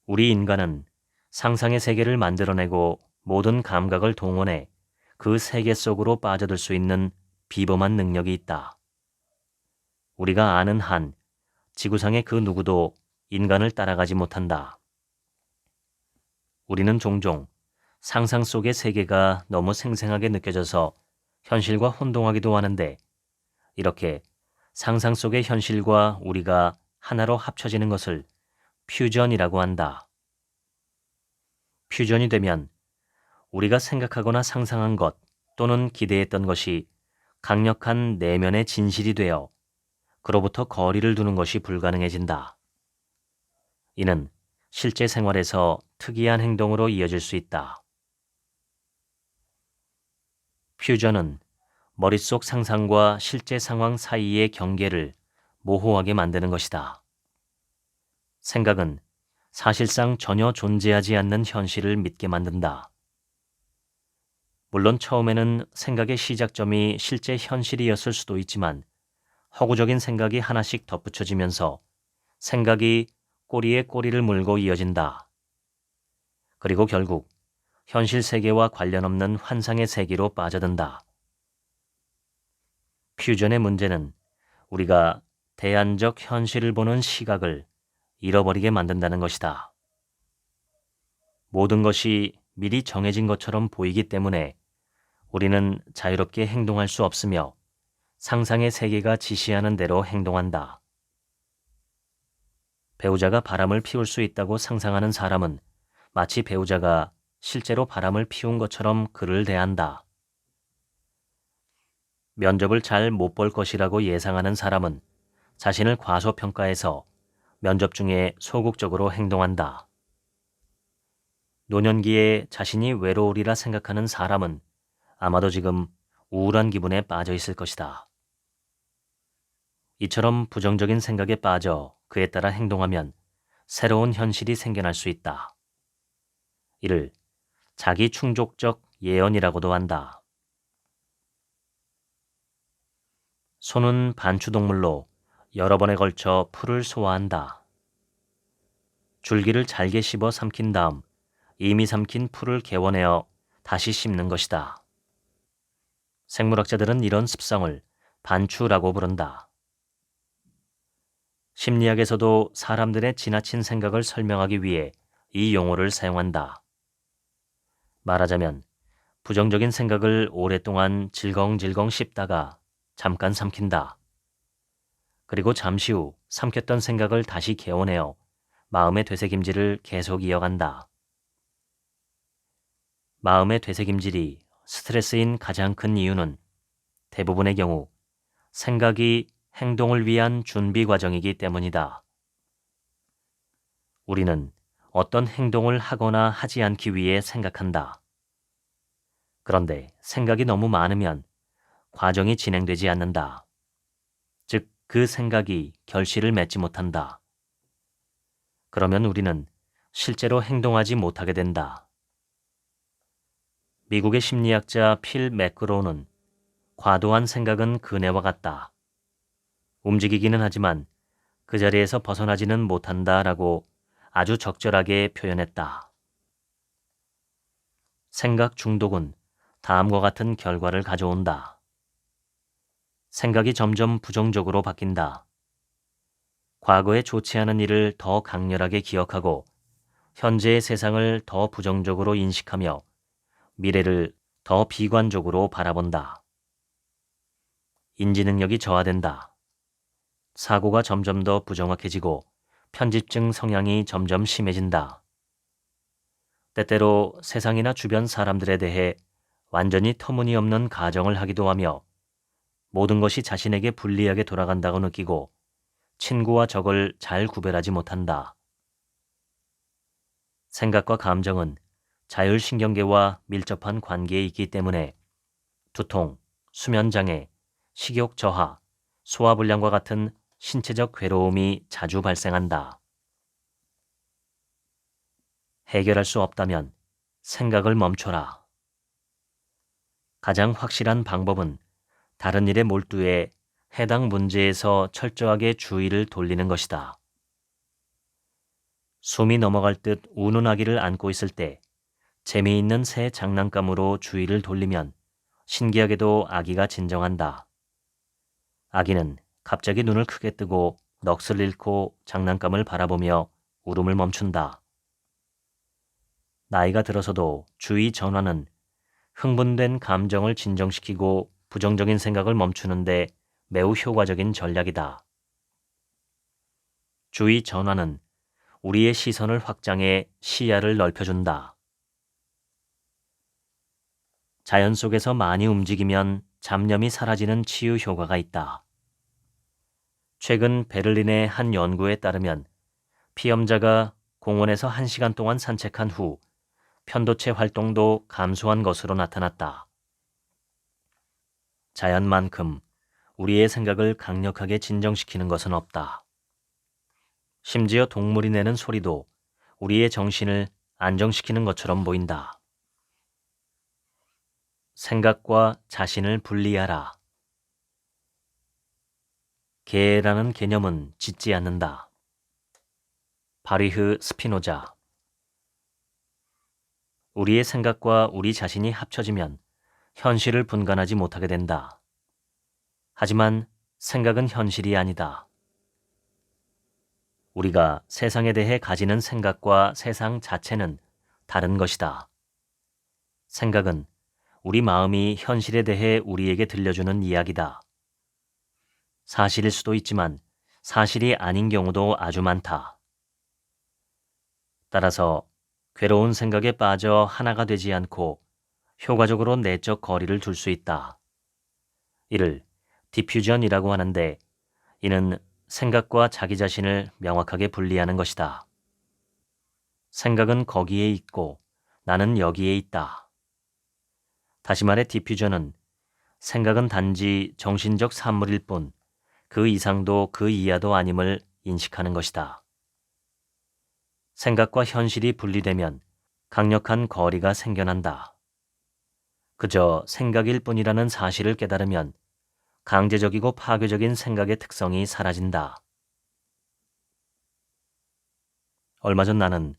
우리 인간은 상상의 세계를 만들어내고 모든 감각을 동원해 그 세계 속으로 빠져들 수 있는 비범한 능력이 있다. 우리가 아는 한 지구상의 그 누구도 인간을 따라가지 못한다. 우리는 종종 상상 속의 세계가 너무 생생하게 느껴져서 현실과 혼동하기도 하는데, 이렇게 상상 속의 현실과 우리가 하나로 합쳐지는 것을 퓨전이라고 한다. 퓨전이 되면 우리가 생각하거나 상상한 것 또는 기대했던 것이 강력한 내면의 진실이 되어 그로부터 거리를 두는 것이 불가능해진다. 이는 실제 생활에서 특이한 행동으로 이어질 수 있다. 퓨전은 머릿속 상상과 실제 상황 사이의 경계를 모호하게 만드는 것이다. 생각은 사실상 전혀 존재하지 않는 현실을 믿게 만든다. 물론 처음에는 생각의 시작점이 실제 현실이었을 수도 있지만, 허구적인 생각이 하나씩 덧붙여지면서 생각이 꼬리에 꼬리를 물고 이어진다. 그리고 결국 현실 세계와 관련 없는 환상의 세계로 빠져든다. 퓨전의 문제는 우리가 대안적 현실을 보는 시각을 잃어버리게 만든다는 것이다. 모든 것이 미리 정해진 것처럼 보이기 때문에 우리는 자유롭게 행동할 수 없으며 상상의 세계가 지시하는 대로 행동한다. 배우자가 바람을 피울 수 있다고 상상하는 사람은 마치 배우자가 실제로 바람을 피운 것처럼 그를 대한다. 면접을 잘 못 볼 것이라고 예상하는 사람은 자신을 과소평가해서 면접 중에 소극적으로 행동한다. 노년기에 자신이 외로우리라 생각하는 사람은 아마도 지금 우울한 기분에 빠져 있을 것이다. 이처럼 부정적인 생각에 빠져 그에 따라 행동하면 새로운 현실이 생겨날 수 있다. 이를 자기 충족적 예언이라고도 한다. 소는 반추동물로 여러 번에 걸쳐 풀을 소화한다. 줄기를 잘게 씹어 삼킨 다음 이미 삼킨 풀을 개원하여 다시 씹는 것이다. 생물학자들은 이런 습성을 반추라고 부른다. 심리학에서도 사람들의 지나친 생각을 설명하기 위해 이 용어를 사용한다. 말하자면 부정적인 생각을 오랫동안 질겅질겅 씹다가 잠깐 삼킨다. 그리고 잠시 후 삼켰던 생각을 다시 개원하여 마음의 되새김질을 계속 이어간다. 마음의 되새김질이 스트레스인 가장 큰 이유는 대부분의 경우 생각이 행동을 위한 준비 과정이기 때문이다. 우리는 어떤 행동을 하거나 하지 않기 위해 생각한다. 그런데 생각이 너무 많으면 과정이 진행되지 않는다. 즉, 그 생각이 결실을 맺지 못한다. 그러면 우리는 실제로 행동하지 못하게 된다. 미국의 심리학자 필 매크로는 과도한 생각은 그네와 같다. 움직이기는 하지만 그 자리에서 벗어나지는 못한다라고 아주 적절하게 표현했다. 생각 중독은 다음과 같은 결과를 가져온다. 생각이 점점 부정적으로 바뀐다. 과거에 좋지 않은 일을 더 강렬하게 기억하고 현재의 세상을 더 부정적으로 인식하며 미래를 더 비관적으로 바라본다. 인지 능력이 저하된다. 사고가 점점 더 부정확해지고 편집증 성향이 점점 심해진다. 때때로 세상이나 주변 사람들에 대해 완전히 터무니없는 가정을 하기도 하며 모든 것이 자신에게 불리하게 돌아간다고 느끼고 친구와 적을 잘 구별하지 못한다. 생각과 감정은 자율신경계와 밀접한 관계에 있기 때문에 두통, 수면장애, 식욕 저하, 소화불량과 같은 신체적 괴로움이 자주 발생한다. 해결할 수 없다면 생각을 멈춰라. 가장 확실한 방법은 다른 일에 몰두해 해당 문제에서 철저하게 주의를 돌리는 것이다. 숨이 넘어갈 듯 우는 아기를 안고 있을 때 재미있는 새 장난감으로 주의를 돌리면 신기하게도 아기가 진정한다. 아기는 갑자기 눈을 크게 뜨고 넋을 잃고 장난감을 바라보며 울음을 멈춘다. 나이가 들어서도 주의 전환은 흥분된 감정을 진정시키고 부정적인 생각을 멈추는데 매우 효과적인 전략이다. 주의 전환은 우리의 시선을 확장해 시야를 넓혀준다. 자연 속에서 많이 움직이면 잡념이 사라지는 치유 효과가 있다. 최근 베를린의 한 연구에 따르면 피험자가 공원에서 1시간 동안 산책한 후 편도체 활동도 감소한 것으로 나타났다. 자연만큼 우리의 생각을 강력하게 진정시키는 것은 없다. 심지어 동물이 내는 소리도 우리의 정신을 안정시키는 것처럼 보인다. 생각과 자신을 분리하라. 개라는 개념은 짖지 않는다. 바리흐 스피노자. 우리의 생각과 우리 자신이 합쳐지면 현실을 분간하지 못하게 된다. 하지만 생각은 현실이 아니다. 우리가 세상에 대해 가지는 생각과 세상 자체는 다른 것이다. 생각은 우리 마음이 현실에 대해 우리에게 들려주는 이야기다. 사실일 수도 있지만 사실이 아닌 경우도 아주 많다. 따라서 괴로운 생각에 빠져 하나가 되지 않고 효과적으로 내적 거리를 둘 수 있다. 이를 디퓨전이라고 하는데 이는 생각과 자기 자신을 명확하게 분리하는 것이다. 생각은 거기에 있고 나는 여기에 있다. 다시 말해 디퓨전은 생각은 단지 정신적 산물일 뿐 그 이상도 그 이하도 아님을 인식하는 것이다. 생각과 현실이 분리되면 강력한 거리가 생겨난다. 그저 생각일 뿐이라는 사실을 깨달으면 강제적이고 파괴적인 생각의 특성이 사라진다. 얼마 전 나는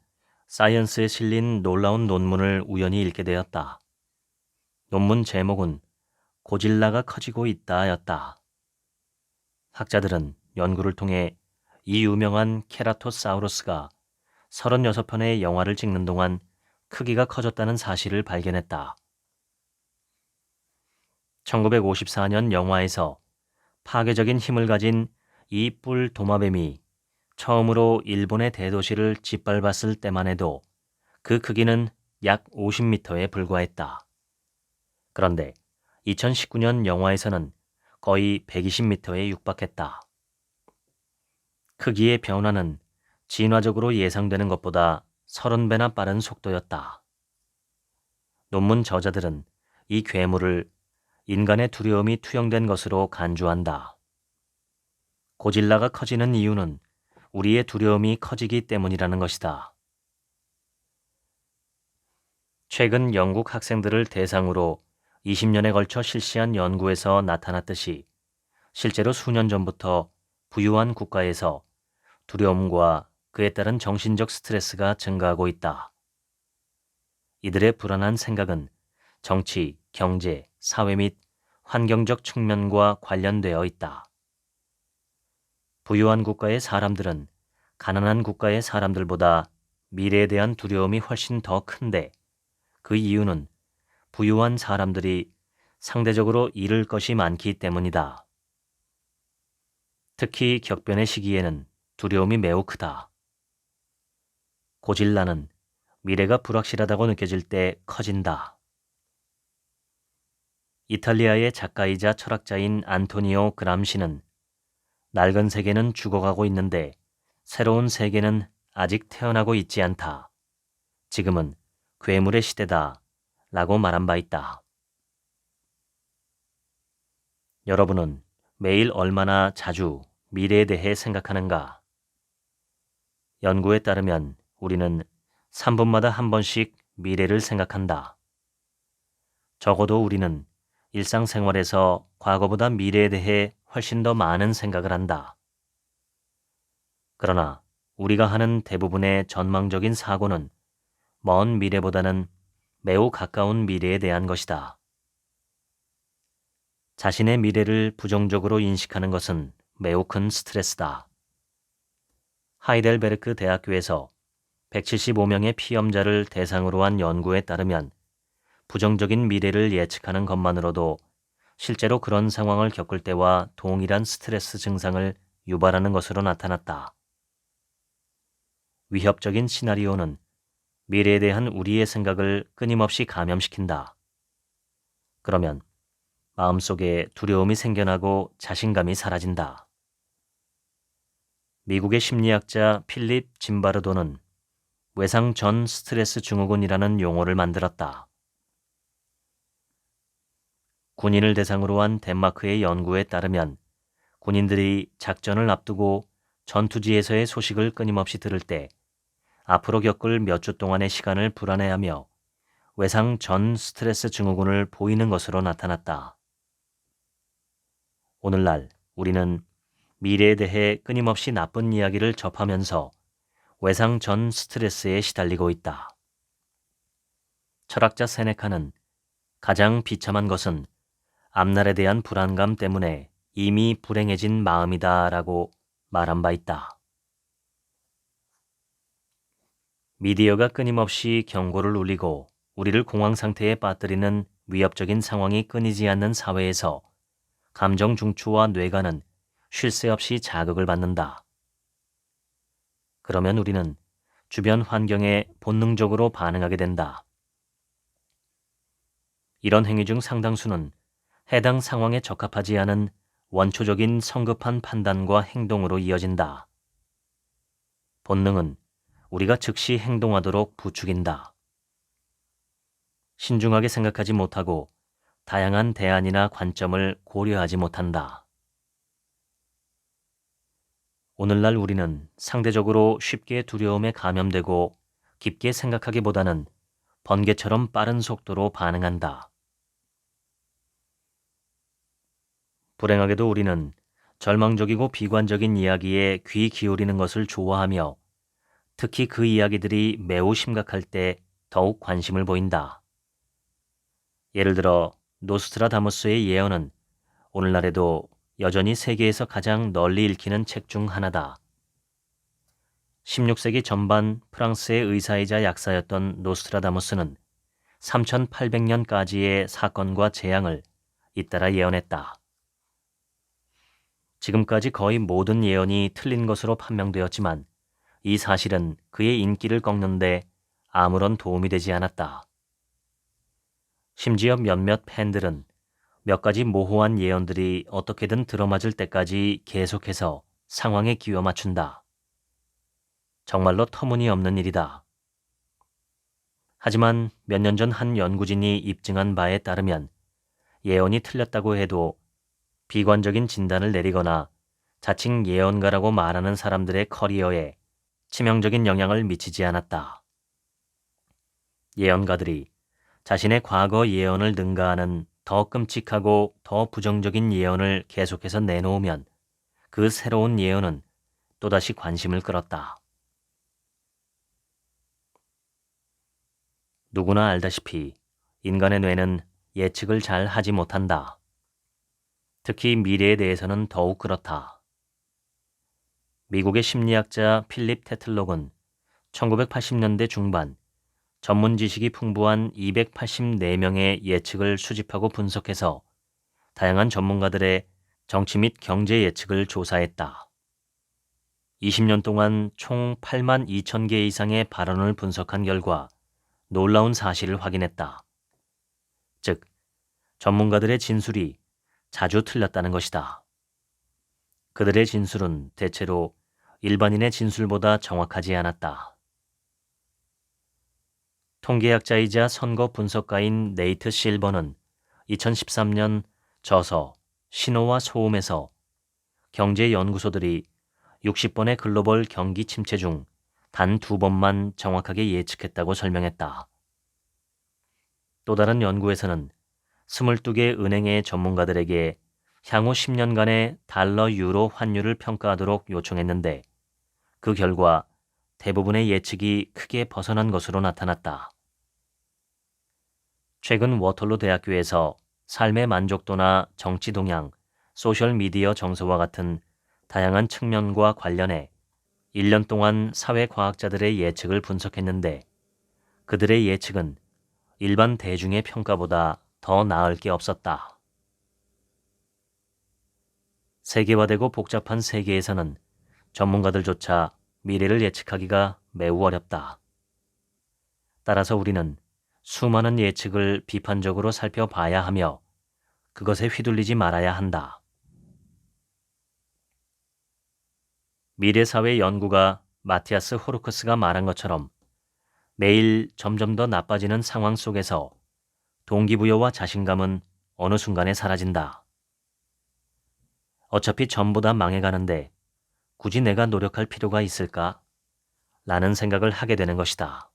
사이언스에 실린 놀라운 논문을 우연히 읽게 되었다. 논문 제목은 고질라가 커지고 있다였다. 학자들은 연구를 통해 이 유명한 케라토사우루스가 36편의 영화를 찍는 동안 크기가 커졌다는 사실을 발견했다. 1954년 영화에서 파괴적인 힘을 가진 이 뿔 도마뱀이 처음으로 일본의 대도시를 짓밟았을 때만 해도 그 크기는 약 50m에 불과했다. 그런데 2019년 영화에서는 거의 120m에 육박했다. 크기의 변화는 진화적으로 예상되는 것보다 30배나 빠른 속도였다. 논문 저자들은 이 괴물을 인간의 두려움이 투영된 것으로 간주한다. 고질라가 커지는 이유는 우리의 두려움이 커지기 때문이라는 것이다. 최근 영국 학생들을 대상으로 20년에 걸쳐 실시한 연구에서 나타났듯이 실제로 수년 전부터 부유한 국가에서 두려움과 그에 따른 정신적 스트레스가 증가하고 있다. 이들의 불안한 생각은 정치, 경제, 사회 및 환경적 측면과 관련되어 있다. 부유한 국가의 사람들은 가난한 국가의 사람들보다 미래에 대한 두려움이 훨씬 더 큰데 그 이유는 부유한 사람들이 상대적으로 잃을 것이 많기 때문이다. 특히 격변의 시기에는 두려움이 매우 크다. 고질라는 미래가 불확실하다고 느껴질 때 커진다. 이탈리아의 작가이자 철학자인 안토니오 그람시는 낡은 세계는 죽어가고 있는데 새로운 세계는 아직 태어나고 있지 않다. 지금은 괴물의 시대다. 라고 말한 바 있다. 여러분은 매일 얼마나 자주 미래에 대해 생각하는가? 연구에 따르면 우리는 3분마다 한 번씩 미래를 생각한다. 적어도 우리는 일상생활에서 과거보다 미래에 대해 훨씬 더 많은 생각을 한다. 그러나 우리가 하는 대부분의 전망적인 사고는 먼 미래보다는 매우 가까운 미래에 대한 것이다. 자신의 미래를 부정적으로 인식하는 것은 매우 큰 스트레스다. 하이델베르크 대학교에서 175명의 피험자를 대상으로 한 연구에 따르면 부정적인 미래를 예측하는 것만으로도 실제로 그런 상황을 겪을 때와 동일한 스트레스 증상을 유발하는 것으로 나타났다. 위협적인 시나리오는 미래에 대한 우리의 생각을 끊임없이 감염시킨다. 그러면 마음속에 두려움이 생겨나고 자신감이 사라진다. 미국의 심리학자 필립 짐바르도는 외상 전 스트레스 증후군이라는 용어를 만들었다. 군인을 대상으로 한 덴마크의 연구에 따르면 군인들이 작전을 앞두고 전투지에서의 소식을 끊임없이 들을 때 앞으로 겪을 몇 주 동안의 시간을 불안해하며 외상 전 스트레스 증후군을 보이는 것으로 나타났다. 오늘날 우리는 미래에 대해 끊임없이 나쁜 이야기를 접하면서 외상 전 스트레스에 시달리고 있다. 철학자 세네카는 가장 비참한 것은 앞날에 대한 불안감 때문에 이미 불행해진 마음이다라고 말한 바 있다. 미디어가 끊임없이 경고를 울리고 우리를 공황 상태에 빠뜨리는 위협적인 상황이 끊이지 않는 사회에서 감정 중추와 뇌관은 쉴 새 없이 자극을 받는다. 그러면 우리는 주변 환경에 본능적으로 반응하게 된다. 이런 행위 중 상당수는 해당 상황에 적합하지 않은 원초적인 성급한 판단과 행동으로 이어진다. 본능은 우리가 즉시 행동하도록 부추긴다. 신중하게 생각하지 못하고 다양한 대안이나 관점을 고려하지 못한다. 오늘날 우리는 상대적으로 쉽게 두려움에 감염되고 깊게 생각하기보다는 번개처럼 빠른 속도로 반응한다. 불행하게도 우리는 절망적이고 비관적인 이야기에 귀 기울이는 것을 좋아하며 특히 그 이야기들이 매우 심각할 때 더욱 관심을 보인다. 예를 들어 노스트라다무스의 예언은 오늘날에도 여전히 세계에서 가장 널리 읽히는 책 중 하나다. 16세기 전반 프랑스의 의사이자 약사였던 노스트라다무스는 3800년까지의 사건과 재앙을 잇따라 예언했다. 지금까지 거의 모든 예언이 틀린 것으로 판명되었지만 이 사실은 그의 인기를 꺾는데 아무런 도움이 되지 않았다. 심지어 몇몇 팬들은 몇 가지 모호한 예언들이 어떻게든 들어맞을 때까지 계속해서 상황에 끼워 맞춘다. 정말로 터무니없는 일이다. 하지만 몇 년 전 한 연구진이 입증한 바에 따르면 예언이 틀렸다고 해도 비관적인 진단을 내리거나 자칭 예언가라고 말하는 사람들의 커리어에 치명적인 영향을 미치지 않았다. 예언가들이 자신의 과거 예언을 능가하는 더 끔찍하고 더 부정적인 예언을 계속해서 내놓으면 그 새로운 예언은 또다시 관심을 끌었다. 누구나 알다시피 인간의 뇌는 예측을 잘 하지 못한다. 특히 미래에 대해서는 더욱 그렇다. 미국의 심리학자 필립 테틀록은 1980년대 중반 전문 지식이 풍부한 284명의 예측을 수집하고 분석해서 다양한 전문가들의 정치 및 경제 예측을 조사했다. 20년 동안 총 8만 2천 개 이상의 발언을 분석한 결과 놀라운 사실을 확인했다. 즉, 전문가들의 진술이 자주 틀렸다는 것이다. 그들의 진술은 대체로 일반인의 진술보다 정확하지 않았다. 통계학자이자 선거 분석가인 네이트 실버는 2013년 저서 신호와 소음에서 경제연구소들이 60번의 글로벌 경기 침체 중 단 2번만 정확하게 예측했다고 설명했다. 또 다른 연구에서는 22개 은행의 전문가들에게 향후 10년간의 달러 유로 환율을 평가하도록 요청했는데 그 결과 대부분의 예측이 크게 벗어난 것으로 나타났다. 최근 워털루 대학교에서 삶의 만족도나 정치 동향, 소셜미디어 정서와 같은 다양한 측면과 관련해 1년 동안 사회과학자들의 예측을 분석했는데 그들의 예측은 일반 대중의 평가보다 더 나을 게 없었다. 세계화되고 복잡한 세계에서는 전문가들조차 미래를 예측하기가 매우 어렵다. 따라서 우리는 수많은 예측을 비판적으로 살펴봐야 하며 그것에 휘둘리지 말아야 한다. 미래사회 연구가 마티아스 호르크스가 말한 것처럼 매일 점점 더 나빠지는 상황 속에서 동기부여와 자신감은 어느 순간에 사라진다. 어차피 전부 다 망해가는데 굳이 내가 노력할 필요가 있을까? 라는 생각을 하게 되는 것이다.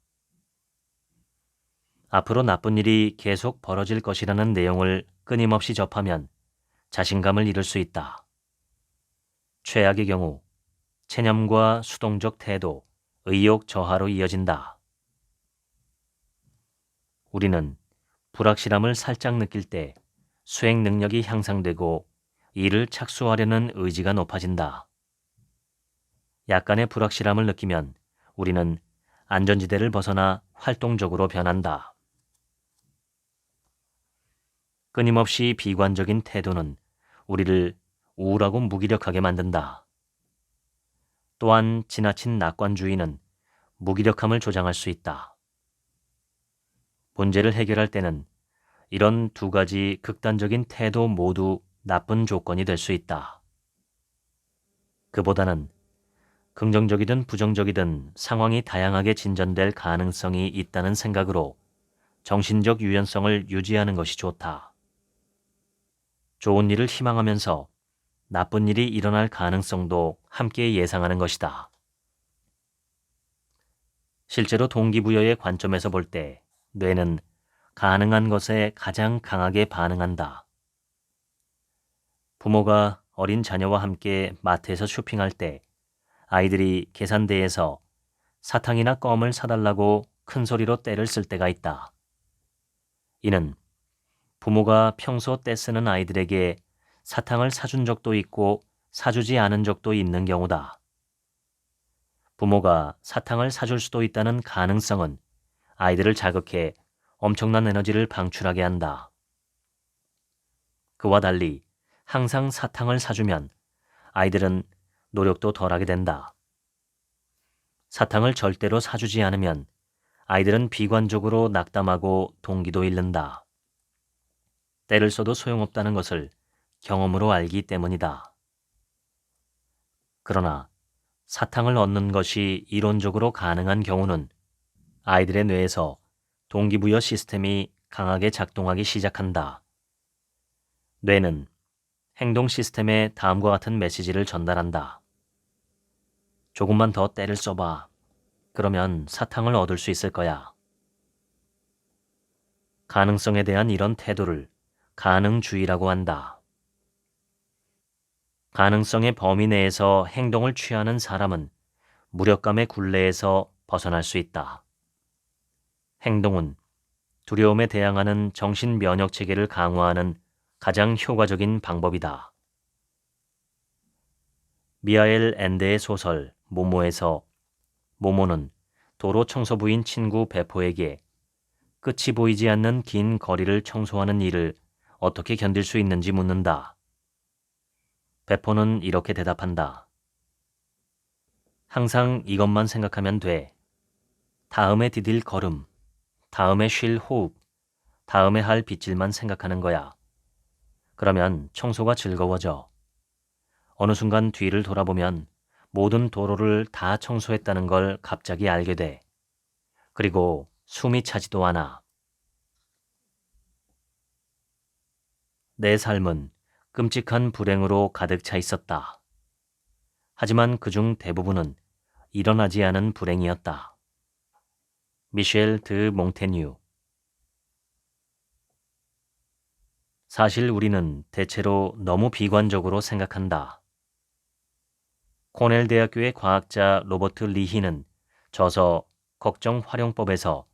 앞으로 나쁜 일이 계속 벌어질 것이라는 내용을 끊임없이 접하면 자신감을 잃을 수 있다. 최악의 경우 체념과 수동적 태도, 의욕 저하로 이어진다. 우리는 불확실함을 살짝 느낄 때 수행 능력이 향상되고 일을 착수하려는 의지가 높아진다. 약간의 불확실함을 느끼면 우리는 안전지대를 벗어나 활동적으로 변한다. 끊임없이 비관적인 태도는 우리를 우울하고 무기력하게 만든다. 또한 지나친 낙관주의는 무기력함을 조장할 수 있다. 문제를 해결할 때는 이런 두 가지 극단적인 태도 모두 나쁜 조건이 될 수 있다. 그보다는 긍정적이든 부정적이든 상황이 다양하게 진전될 가능성이 있다는 생각으로 정신적 유연성을 유지하는 것이 좋다. 좋은 일을 희망하면서 나쁜 일이 일어날 가능성도 함께 예상하는 것이다. 실제로 동기부여의 관점에서 볼 때 뇌는 가능한 것에 가장 강하게 반응한다. 부모가 어린 자녀와 함께 마트에서 쇼핑할 때 아이들이 계산대에서 사탕이나 껌을 사달라고 큰 소리로 떼를 쓸 때가 있다. 이는 부모가 평소 떼쓰는 아이들에게 사탕을 사준 적도 있고 사주지 않은 적도 있는 경우다. 부모가 사탕을 사줄 수도 있다는 가능성은 아이들을 자극해 엄청난 에너지를 방출하게 한다. 그와 달리 항상 사탕을 사주면 아이들은 노력도 덜하게 된다. 사탕을 절대로 사주지 않으면 아이들은 비관적으로 낙담하고 동기도 잃는다. 때를 써도 소용없다는 것을 경험으로 알기 때문이다. 그러나 사탕을 얻는 것이 이론적으로 가능한 경우는 아이들의 뇌에서 동기부여 시스템이 강하게 작동하기 시작한다. 뇌는 행동 시스템에 다음과 같은 메시지를 전달한다. 조금만 더 때를 써봐. 그러면 사탕을 얻을 수 있을 거야. 가능성에 대한 이런 태도를 가능주의라고 한다. 가능성의 범위 내에서 행동을 취하는 사람은 무력감의 굴레에서 벗어날 수 있다. 행동은 두려움에 대항하는 정신 면역 체계를 강화하는 가장 효과적인 방법이다. 미하엘 엔데의 소설 모모에서 모모는 도로 청소부인 친구 베포에게 끝이 보이지 않는 긴 거리를 청소하는 일을 어떻게 견딜 수 있는지 묻는다. 베포는 이렇게 대답한다. 항상 이것만 생각하면 돼. 다음에 디딜 걸음, 다음에 쉴 호흡, 다음에 할 빗질만 생각하는 거야. 그러면 청소가 즐거워져. 어느 순간 뒤를 돌아보면 모든 도로를 다 청소했다는 걸 갑자기 알게 돼. 그리고 숨이 차지도 않아. 내 삶은 끔찍한 불행으로 가득 차 있었다. 하지만 그중 대부분은 일어나지 않은 불행이었다. 미셸 드 몽테뉴. 사실 우리는 대체로 너무 비관적으로 생각한다. 코넬 대학교의 과학자 로버트 리히는 저서 걱정 활용법에서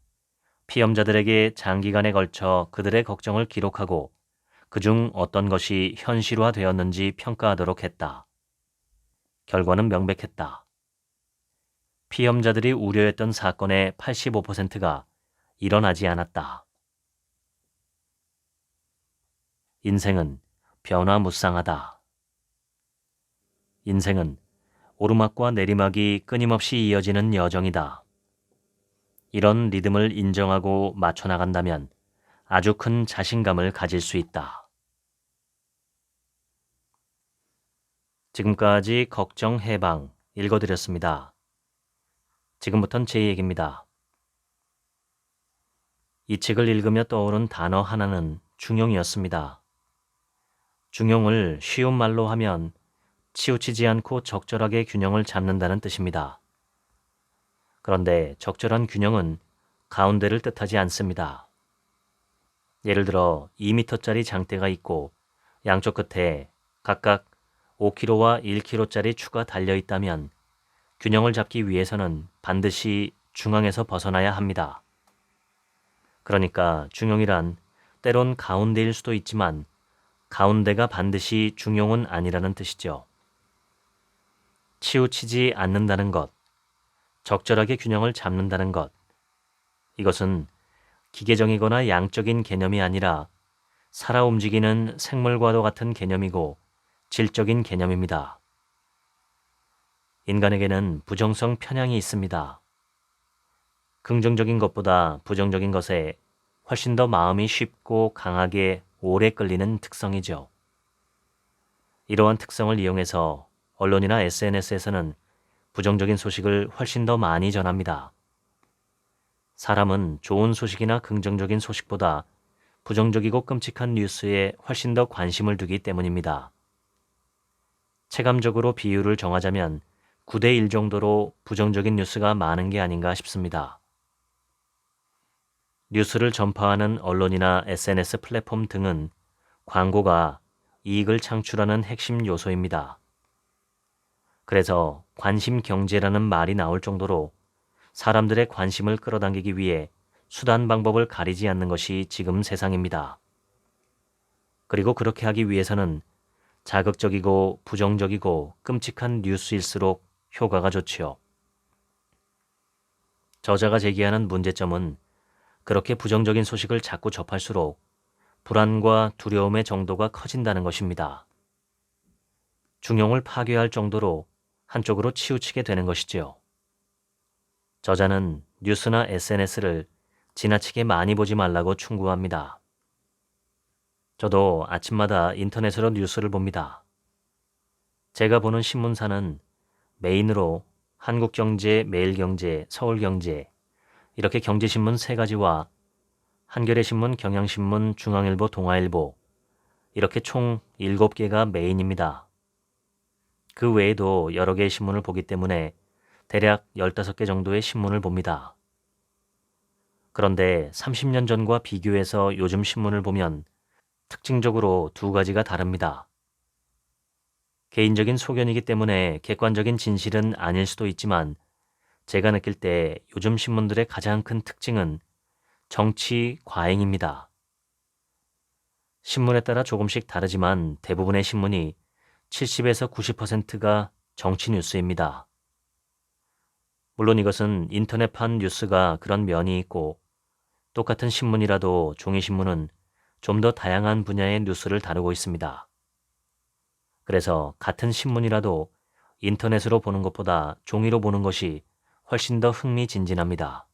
피험자들에게 장기간에 걸쳐 그들의 걱정을 기록하고 그중 어떤 것이 현실화되었는지 평가하도록 했다. 결과는 명백했다. 피험자들이 우려했던 사건의 85%가 일어나지 않았다. 인생은 변화무쌍하다. 인생은 오르막과 내리막이 끊임없이 이어지는 여정이다. 이런 리듬을 인정하고 맞춰나간다면 아주 큰 자신감을 가질 수 있다. 지금까지 걱정 해방 읽어드렸습니다. 지금부턴 제 얘기입니다. 이 책을 읽으며 떠오른 단어 하나는 중용이었습니다. 중용을 쉬운 말로 하면 치우치지 않고 적절하게 균형을 잡는다는 뜻입니다. 그런데 적절한 균형은 가운데를 뜻하지 않습니다. 예를 들어 2m짜리 장대가 있고 양쪽 끝에 각각 5kg와 1kg짜리 추가 달려 있다면 균형을 잡기 위해서는 반드시 중앙에서 벗어나야 합니다. 그러니까 중용이란 때론 가운데일 수도 있지만 가운데가 반드시 중용은 아니라는 뜻이죠. 치우치지 않는다는 것, 적절하게 균형을 잡는다는 것, 이것은 기계적이거나 양적인 개념이 아니라 살아 움직이는 생물과도 같은 개념이고 질적인 개념입니다. 인간에게는 부정성 편향이 있습니다. 긍정적인 것보다 부정적인 것에 훨씬 더 마음이 쉽고 강하게 오래 끌리는 특성이죠. 이러한 특성을 이용해서 언론이나 SNS에서는 부정적인 소식을 훨씬 더 많이 전합니다. 사람은 좋은 소식이나 긍정적인 소식보다 부정적이고 끔찍한 뉴스에 훨씬 더 관심을 두기 때문입니다. 체감적으로 비율을 정하자면 9대1 정도로 부정적인 뉴스가 많은 게 아닌가 싶습니다. 뉴스를 전파하는 언론이나 SNS 플랫폼 등은 광고가 이익을 창출하는 핵심 요소입니다. 그래서 관심 경제라는 말이 나올 정도로 사람들의 관심을 끌어당기기 위해 수단 방법을 가리지 않는 것이 지금 세상입니다. 그리고 그렇게 하기 위해서는 자극적이고 부정적이고 끔찍한 뉴스일수록 효과가 좋지요. 저자가 제기하는 문제점은 그렇게 부정적인 소식을 자꾸 접할수록 불안과 두려움의 정도가 커진다는 것입니다. 중용을 파괴할 정도로 한쪽으로 치우치게 되는 것이지요. 저자는 뉴스나 SNS를 지나치게 많이 보지 말라고 충고합니다. 저도 아침마다 인터넷으로 뉴스를 봅니다. 제가 보는 신문사는 메인으로 한국경제, 매일경제, 서울경제 이렇게 경제신문 3가지와 한겨레신문, 경향신문, 중앙일보, 동아일보 이렇게 총 7개가 메인입니다. 그 외에도 여러 개의 신문을 보기 때문에 대략 15개 정도의 신문을 봅니다. 그런데 30년 전과 비교해서 요즘 신문을 보면 특징적으로 2가지가 다릅니다. 개인적인 소견이기 때문에 객관적인 진실은 아닐 수도 있지만 제가 느낄 때 요즘 신문들의 가장 큰 특징은 정치 과잉입니다. 신문에 따라 조금씩 다르지만 대부분의 신문이 70에서 90%가 정치 뉴스입니다. 물론 이것은 인터넷판 뉴스가 그런 면이 있고 똑같은 신문이라도 종이신문은 좀 더 다양한 분야의 뉴스를 다루고 있습니다. 그래서 같은 신문이라도 인터넷으로 보는 것보다 종이로 보는 것이 훨씬 더 흥미진진합니다.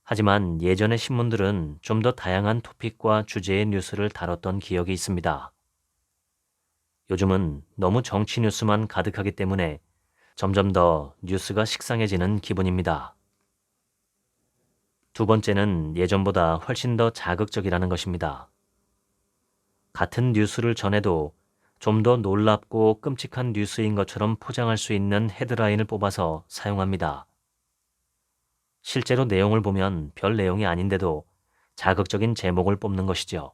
하지만 예전의 신문들은 좀 더 다양한 토픽과 주제의 뉴스를 다뤘던 기억이 있습니다. 요즘은 너무 정치 뉴스만 가득하기 때문에 점점 더 뉴스가 식상해지는 기분입니다. 2번째는 예전보다 훨씬 더 자극적이라는 것입니다. 같은 뉴스를 전해도 좀 더 놀랍고 끔찍한 뉴스인 것처럼 포장할 수 있는 헤드라인을 뽑아서 사용합니다. 실제로 내용을 보면 별 내용이 아닌데도 자극적인 제목을 뽑는 것이죠.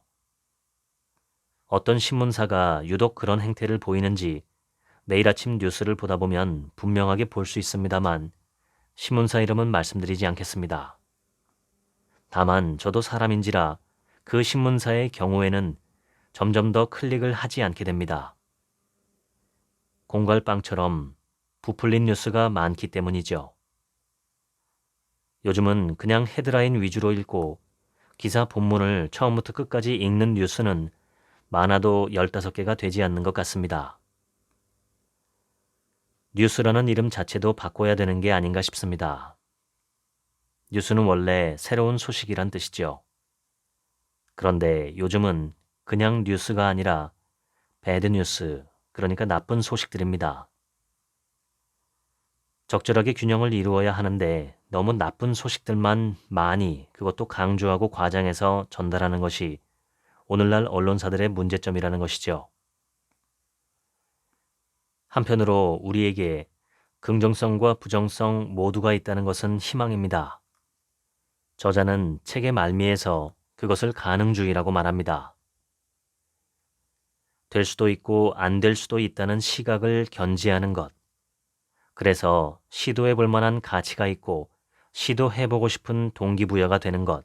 어떤 신문사가 유독 그런 행태를 보이는지 매일 아침 뉴스를 보다 보면 분명하게 볼 수 있습니다만 신문사 이름은 말씀드리지 않겠습니다. 다만 저도 사람인지라 그 신문사의 경우에는 점점 더 클릭을 하지 않게 됩니다. 공갈빵처럼 부풀린 뉴스가 많기 때문이죠. 요즘은 그냥 헤드라인 위주로 읽고 기사 본문을 처음부터 끝까지 읽는 뉴스는 많아도 15개가 되지 않는 것 같습니다. 뉴스라는 이름 자체도 바꿔야 되는 게 아닌가 싶습니다. 뉴스는 원래 새로운 소식이란 뜻이죠. 그런데 요즘은 그냥 뉴스가 아니라 배드 뉴스, 그러니까 나쁜 소식들입니다. 적절하게 균형을 이루어야 하는데 너무 나쁜 소식들만 많이, 그것도 강조하고 과장해서 전달하는 것이 오늘날 언론사들의 문제점이라는 것이죠. 한편으로 우리에게 긍정성과 부정성 모두가 있다는 것은 희망입니다. 저자는 책의 말미에서 그것을 가능주의라고 말합니다. 될 수도 있고 안 될 수도 있다는 시각을 견지하는 것. 그래서 시도해 볼 만한 가치가 있고 시도해 보고 싶은 동기부여가 되는 것.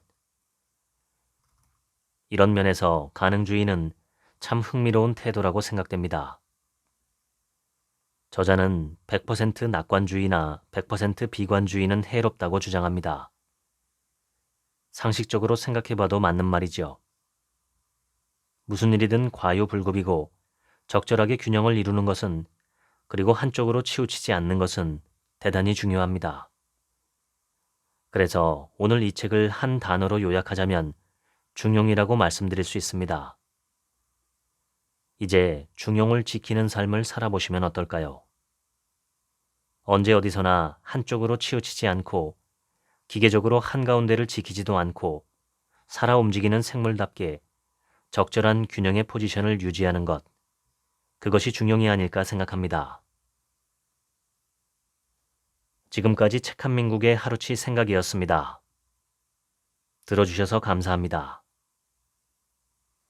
이런 면에서 가능주의는 참 흥미로운 태도라고 생각됩니다. 저자는 100% 낙관주의나 100% 비관주의는 해롭다고 주장합니다. 상식적으로 생각해봐도 맞는 말이죠. 무슨 일이든 과유불급이고 적절하게 균형을 이루는 것은, 그리고 한쪽으로 치우치지 않는 것은 대단히 중요합니다. 그래서 오늘 이 책을 한 단어로 요약하자면 중용이라고 말씀드릴 수 있습니다. 이제 중용을 지키는 삶을 살아보시면 어떨까요? 언제 어디서나 한쪽으로 치우치지 않고 기계적으로 한가운데를 지키지도 않고 살아 움직이는 생물답게 적절한 균형의 포지션을 유지하는 것, 그것이 중용이 아닐까 생각합니다. 지금까지 책 한 민국의 하루치 생각이었습니다. 들어주셔서 감사합니다.